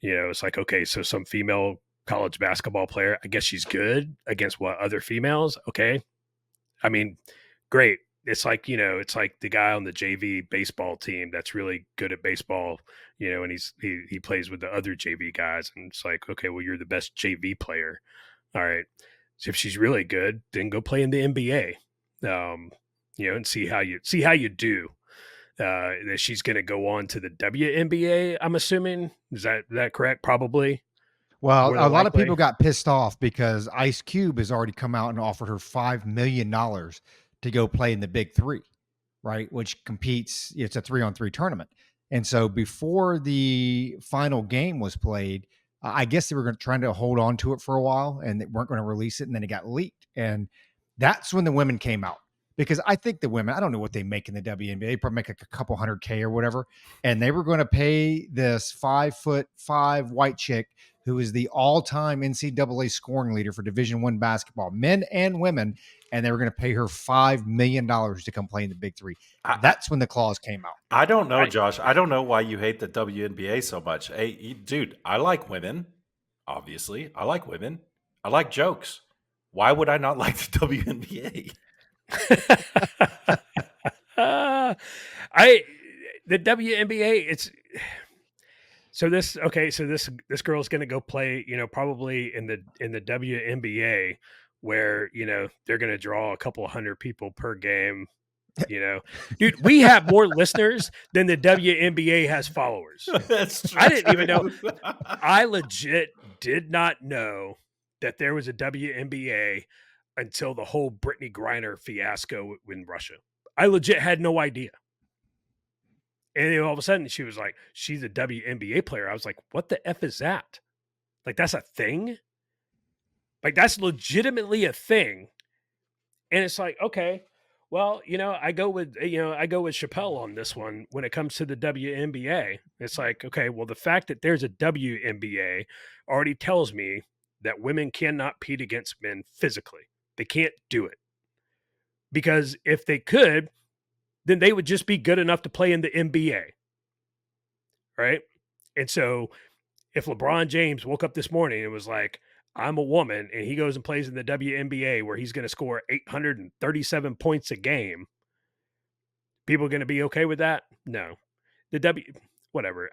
it's like, okay, so some female college basketball player, I guess she's good against what other females. Okay. I mean, great. It's like, it's like the guy on the JV baseball team that's really good at baseball, and he plays with the other JV guys. And it's like, okay, well, you're the best JV player. All right. So if she's really good, then go play in the NBA. And see how you do. That she's going to go on to the WNBA, I'm assuming. Is that correct? Probably. Well, a lot of people got pissed off because Ice Cube has already come out and offered her $5 million to go play in the Big Three, right? Which competes, it's a 3-on-3 tournament. And so before the final game was played, I guess they were trying to hold on to it for a while and they weren't going to release it. And then it got leaked. And that's when the women came out. Because I think the women, I don't know what they make in the WNBA. They probably make like a couple $100K or whatever. And they were going to pay this 5'5" white chick who is the all-time NCAA scoring leader for Division I basketball, men and women. And they were going to pay her $5 million to come play in the Big Three. That's when the clause came out. I don't know, Josh. I don't know why you hate the WNBA so much. Hey, dude, I like women. Obviously, I like women. I like jokes. Why would I not like the WNBA? The WNBA, this girl's going to go play, probably in the WNBA where, they're going to draw a couple of hundred people per game. Dude, we have more listeners than the WNBA has followers. That's true. I didn't even know. I legit did not know that there was a WNBA until the whole Brittany Griner fiasco in Russia. I legit had no idea. And then all of a sudden she was like, she's a WNBA player. I was like, what the F is that? Like, that's a thing? Like, that's legitimately a thing. And it's like, okay, well, I go with Chappelle on this one when it comes to the WNBA. It's like, okay, well, the fact that there's a WNBA already tells me that women cannot compete against men physically. They can't do it. Because if they could, then they would just be good enough to play in the NBA. Right? And so if LeBron James woke up this morning and was like, I'm a woman, and he goes and plays in the WNBA where he's going to score 837 points a game, people are going to be okay with that? No. Whatever.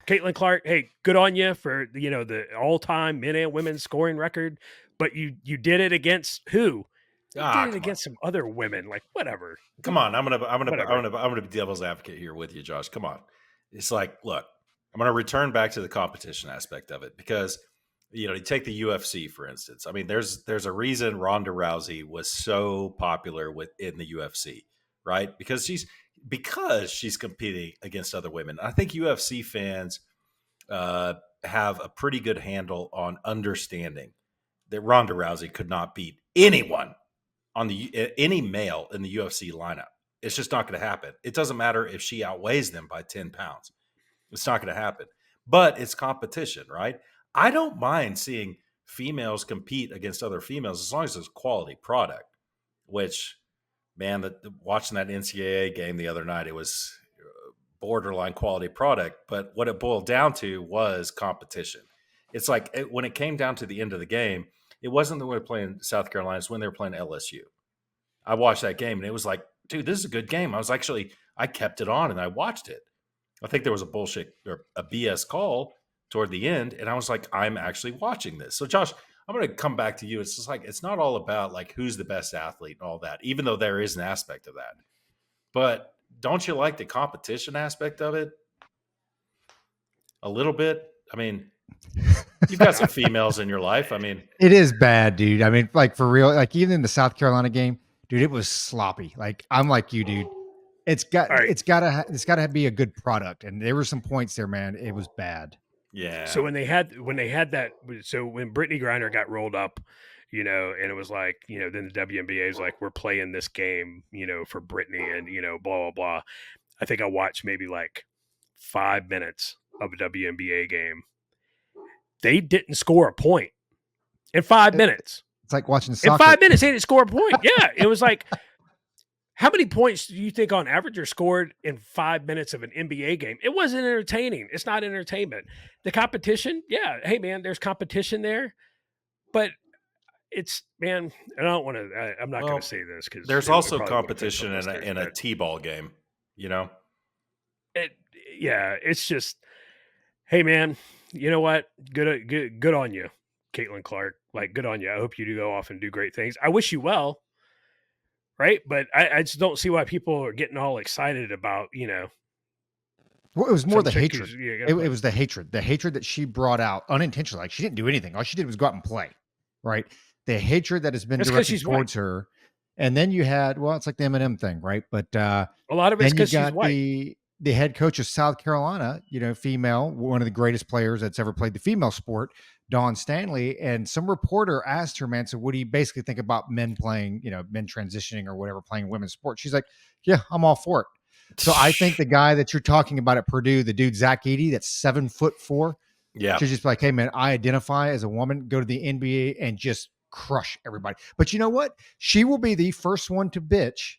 Caitlin Clark, hey, good on you for, the all-time men and women scoring record, but you did it against who? You did it against some other women, like whatever. Come on, I'm gonna be devil's advocate here with you, Josh. Come on, it's like, look, I'm gonna return back to the competition aspect of it because you take the UFC for instance. I mean, there's a reason Ronda Rousey was so popular in the UFC, right? Because she's competing against other women. I think UFC fans have a pretty good handle on understanding that Ronda Rousey could not beat anyone on any male in the UFC lineup. It's just not going to happen. It doesn't matter if she outweighs them by 10 pounds. It's not going to happen. But it's competition, right? I don't mind seeing females compete against other females as long as it's quality product, which, man, watching that NCAA game the other night, it was borderline quality product. But what it boiled down to was competition. It's like when it came down to the end of the game, it wasn't the way playing South Carolina, it's when they were playing LSU. I watched that game and it was like, dude, this is a good game. I kept it on and I watched it. I think there was a bullshit or a BS call toward the end. And I was like, I'm actually watching this. So Josh, I'm going to come back to you. It's just like, it's not all about like who's the best athlete and all that, even though there is an aspect of that. But don't you like the competition aspect of it? A little bit. I mean, you've got some females in your life. I mean, It is bad, dude. I mean, like for real, like even in the South Carolina game, dude, it was sloppy. Like I'm like you, dude. It's got All right. it's gotta be a good product. And there were some points there, man. It was bad. yeah. So when they had that, so when Brittany Griner got rolled up, and it was like, then the WNBA is like, we're playing this game, for Brittany, and blah blah blah. I think I watched maybe like 5 minutes of a WNBA game. They didn't score a point in 5 minutes. It's like watching In soccer. 5 minutes, they didn't score a point. Yeah, it was like, how many points do you think on average are scored in 5 minutes of an NBA game? It wasn't entertaining. It's not entertainment. The competition, yeah. Hey, man, there's competition there, but it's, man. I don't want to. I'm not going to say this because there's also competition in a T-ball game. It's just, hey, man. You know what? Good on you, Caitlin Clark. Like, good on you. I hope you do go off and do great things. I wish you well. Right. But I just don't see why people are getting all excited about, Well, it was more the some chick hatred. who's- yeah, It was the hatred that she brought out unintentionally. Like she didn't do anything. All she did was go out and play. Right. The hatred that has been That's 'cause directed she's towards her. And then you had, well, it's like the Eminem thing, right? But a lot of it's then you because she's got white. the head coach of South Carolina, female, one of the greatest players that's ever played the female sport, Dawn Stanley. And some reporter asked her, man, so what do you basically think about men playing, men transitioning or whatever, playing women's sports? She's like, yeah, I'm all for it. So I think the guy that you're talking about at Purdue, the dude Zach Edey, that's 7'4", Yeah. should just be like, hey man, I identify as a woman, go to the NBA and just crush everybody. But you know what? She will be the first one to bitch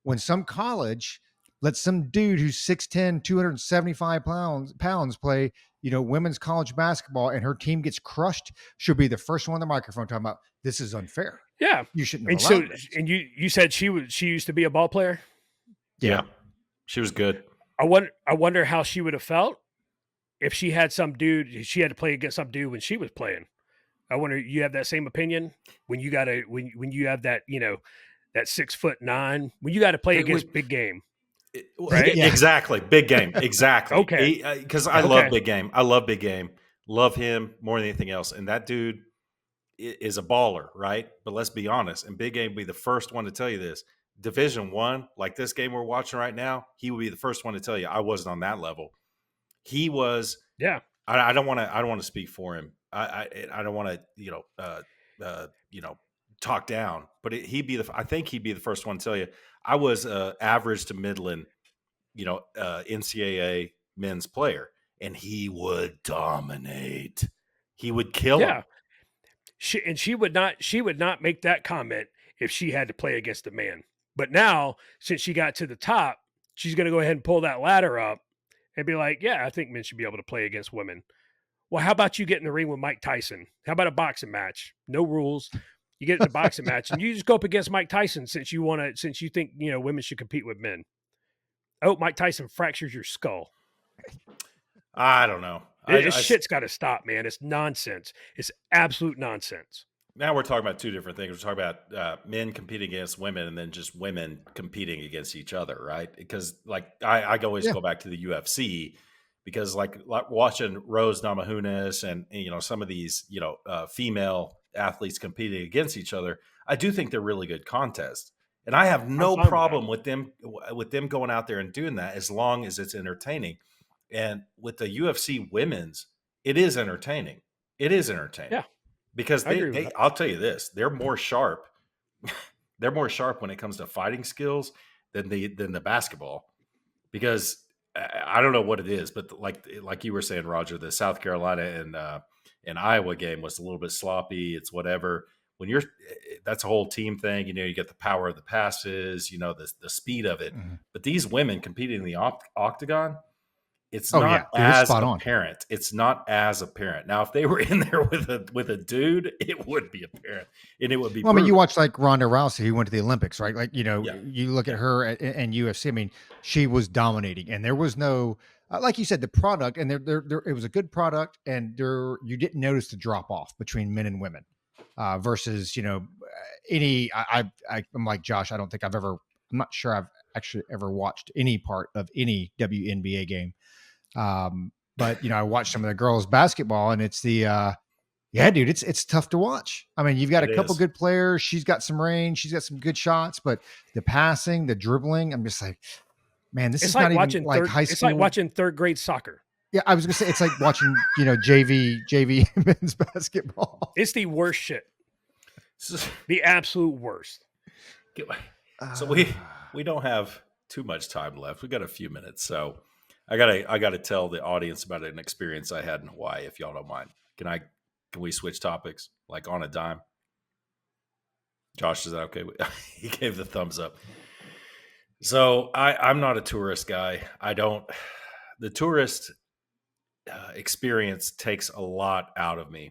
when some college lets some dude who's 6'10", 275 pounds play, women's college basketball and her team gets crushed. She'll be the first one on the microphone talking about this is unfair. Yeah. You shouldn't And have so, allowed this. and you said she used to be a ball player. Yeah. She was good. I wonder how she would have felt if she had some dude, she had to play against some dude when she was playing. I wonder, you have that same opinion when you got to, when you have that, that 6'9", when you got to play against big game. Right? Yeah. Exactly. Big game. Exactly. Okay. Because I love big game. I love big game. Love him more than anything else. And that dude is a baller, right? But let's be honest. And big game will be the first one to tell you this. Division I, like this game we're watching right now, he would be the first one to tell you I wasn't on that level. He was. Yeah. I don't want to speak for him. I don't want to talk down. But I think he'd be the first one to tell you I was average to Midland, NCAA men's player, and he would dominate. He would kill him. She would not make that comment if she had to play against a man. But now, since she got to the top, she's going to go ahead and pull that ladder up and be like, yeah, I think men should be able to play against women. Well, how about you get in the ring with Mike Tyson? How about a boxing match? No rules. You get in a boxing match and you just go up against Mike Tyson since you think, women should compete with men. Oh, Mike Tyson fractures your skull. I don't know. This shit's got to stop, man. It's nonsense. It's absolute nonsense. Now we're talking about two different things. We're talking about men competing against women and then just women competing against each other, right? Because like I always go back to the UFC because like watching Rose Namajunas and some of these female athletes competing against each other, I do think they're really good contests, and I have no problem with them going out there and doing that as long as it's entertaining. And with the UFC women's, it is entertaining. It is entertaining Yeah, because I agree with they that. I'll tell you this, they're more sharp. They're more sharp when it comes to fighting skills than the basketball because I don't know what it is, but like you were saying, Roger, the South Carolina and Iowa game was a little bit sloppy. It's whatever. When you're that's a whole team thing. You know, you get the power of the passes. You know, the speed of it. Mhm. But these women competing in the octagon, it's Oh not yeah, dude, it's as spot on. apparent. It's not as apparent. Now, if they were in there with a dude, it would be apparent and it would be Well, I mean, you brutal. watch like Ronda Rousey, who went to the Olympics, right? Like, Yeah, you look at yeah, her and UFC. I mean, she was dominating, and there was no, like you said, the product, and it was a good product, and there you didn't notice the drop off between men and women, versus any. I'm like Josh. I don't think I've ever. I'm not sure I've actually ever watched any part of any WNBA game. But I watched some of the girls basketball, and it's the yeah, dude, it's tough to watch. I mean, you've got a it couple is. good players. She's got some range. She's got some good shots, but the passing, the dribbling, I'm just like, man, this It's is like not even watching like high it's like school. watching third grade soccer. Yeah, I was gonna say it's like watching, JV men's basketball. It's the worst shit. The absolute worst. So Ah. we don't have too much time left. We got a few minutes, so I gotta tell the audience about an experience I had in Hawaii. If y'all don't mind, can we switch topics like on a dime? Josh, is that okay? He gave the thumbs up. So I'm not a tourist guy. I don't. The tourist experience takes a lot out of me.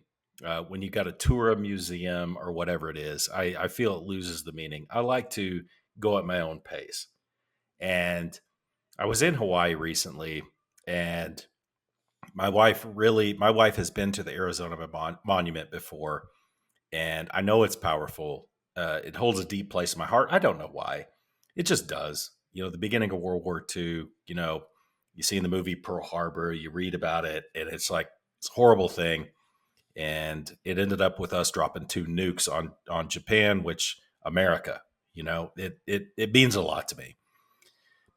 When you got to tour a museum or whatever it is, I feel it loses the meaning. I like to go at my own pace. And I was in Hawaii recently, and my wife has been to the Arizona Monument before, and I know it's powerful. It holds a deep place in my heart. I don't know why. It just does. You know, the beginning of World War II, you see in the movie Pearl Harbor, you read about it, and it's like it's a horrible thing. And it ended up with us dropping two nukes on Japan, which America, it means a lot to me.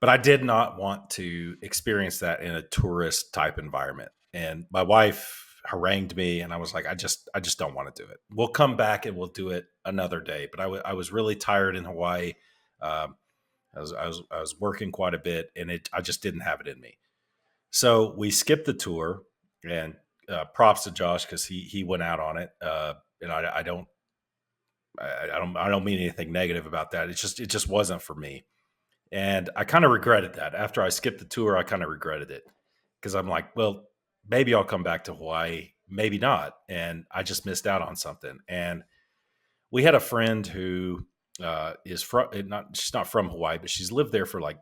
But I did not want to experience that in a tourist type environment. And my wife harangued me, and I was like, I just don't want to do it. We'll come back and we'll do it another day. But I was really tired in Hawaii. Um, I was working quite a bit, and I just didn't have it in me. So we skipped the tour, and props to Josh because he went out on it. And I don't mean anything negative about that. It just wasn't for me. And I kind of regretted that. After I skipped the tour, I kind of regretted it because I'm like, well, maybe I'll come back to Hawaii, maybe not. And I just missed out on something. And we had a friend who is from not she's not from Hawaii, but she's lived there for like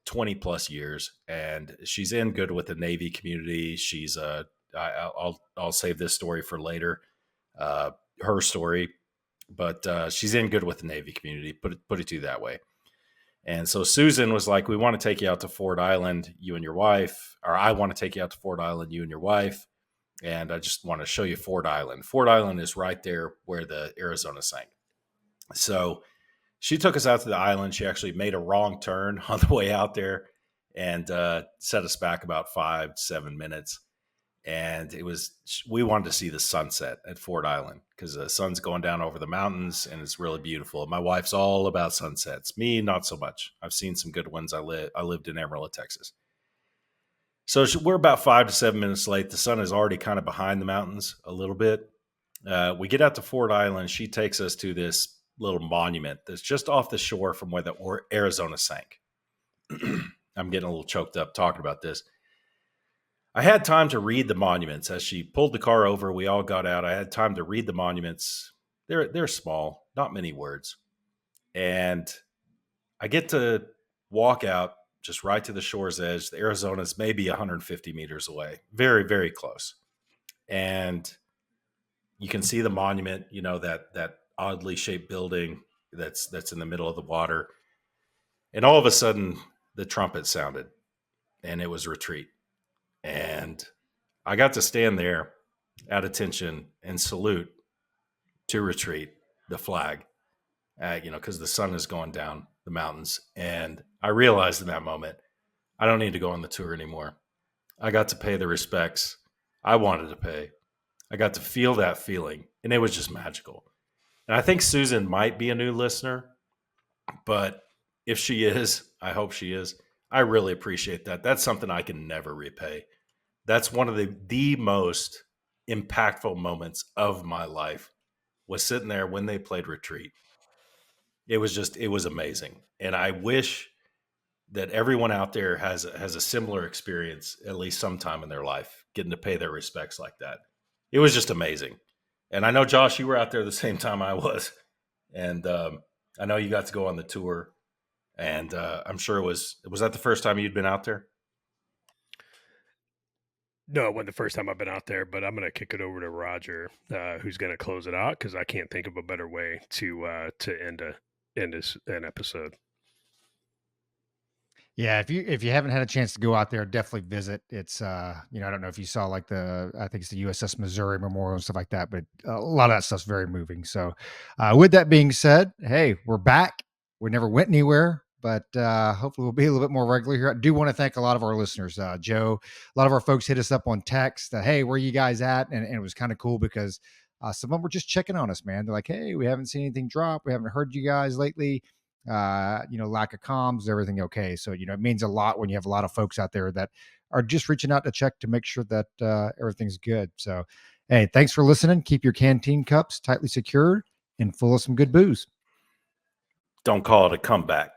20 plus years, and she's in good with the Navy community. She's I'll save this story for later, uh, her story, but she's in good with the Navy community. Put it to you that way. And so Susan was like, "We want to take you out to Ford Island, you and your wife, or I want to take you out to Ford Island, you and your wife." And I just want to show you Ford Island. Ford Island is right there where the Arizona sank. So she took us out to the island. She actually made a wrong turn on the way out there and set us back about 5 to 7 minutes. And we wanted to see the sunset at Ford Island because the sun's going down over the mountains and it's really beautiful. My wife's all about sunsets. Me, not so much. I've seen some good ones. I lived in Amarillo, Texas. So we're about 5 to 7 minutes late. The sun is already kind of behind the mountains a little bit. We get out to Ford Island. She takes us to this little monument that's just off the shore from where the Arizona sank. I'm getting a little choked up talking about this. I had time to read the monuments as she pulled the car over. We all got out. I had time to read the monuments. They're small, not many words, and I get to walk out just right to the shore's edge. The Arizona's maybe 150 meters away, very, very close. And you can see the monument, that oddly shaped building that's in the middle of the water. And all of a sudden, the trumpet sounded, and it was retreat. And I got to stand there at attention and salute to retreat the flag, because the sun is going down the mountains. And I realized in that moment, I don't need to go on the tour anymore. I got to pay the respects I wanted to pay. I got to feel that feeling, and it was just magical. And I think Susan might be a new listener, but if she is, I hope she is. I really appreciate that. That's something I can never repay. That's one of the most impactful moments of my life was sitting there when they played Retreat. It was amazing. And I wish that everyone out there has a similar experience at least sometime in their life, getting to pay their respects like that. It was just amazing. And I know, Josh, you were out there the same time I was, and I know you got to go on the tour. And I'm sure was that the first time you'd been out there? No, it wasn't the first time I've been out there, but I'm going to kick it over to Roger, who's going to close it out because I can't think of a better way to end an episode. Yeah, if you haven't had a chance to go out there, definitely visit. It's I don't know if you saw like I think it's the USS Missouri Memorial and stuff like that, but a lot of that stuff's very moving. So, with that being said, hey, we're back. We never went anywhere, but hopefully we'll be a little bit more regular here. I do want to thank a lot of our listeners. Joe, a lot of our folks hit us up on text. Hey, where you guys at? And it was kind of cool because some of them were just checking on us, man. They're like, hey, we haven't seen anything drop. We haven't heard you guys lately. Lack of comms, everything okay. So, it means a lot when you have a lot of folks out there that are just reaching out to check to make sure that everything's good. So, hey, thanks for listening. Keep your canteen cups tightly secured and full of some good booze. Don't call it a comeback.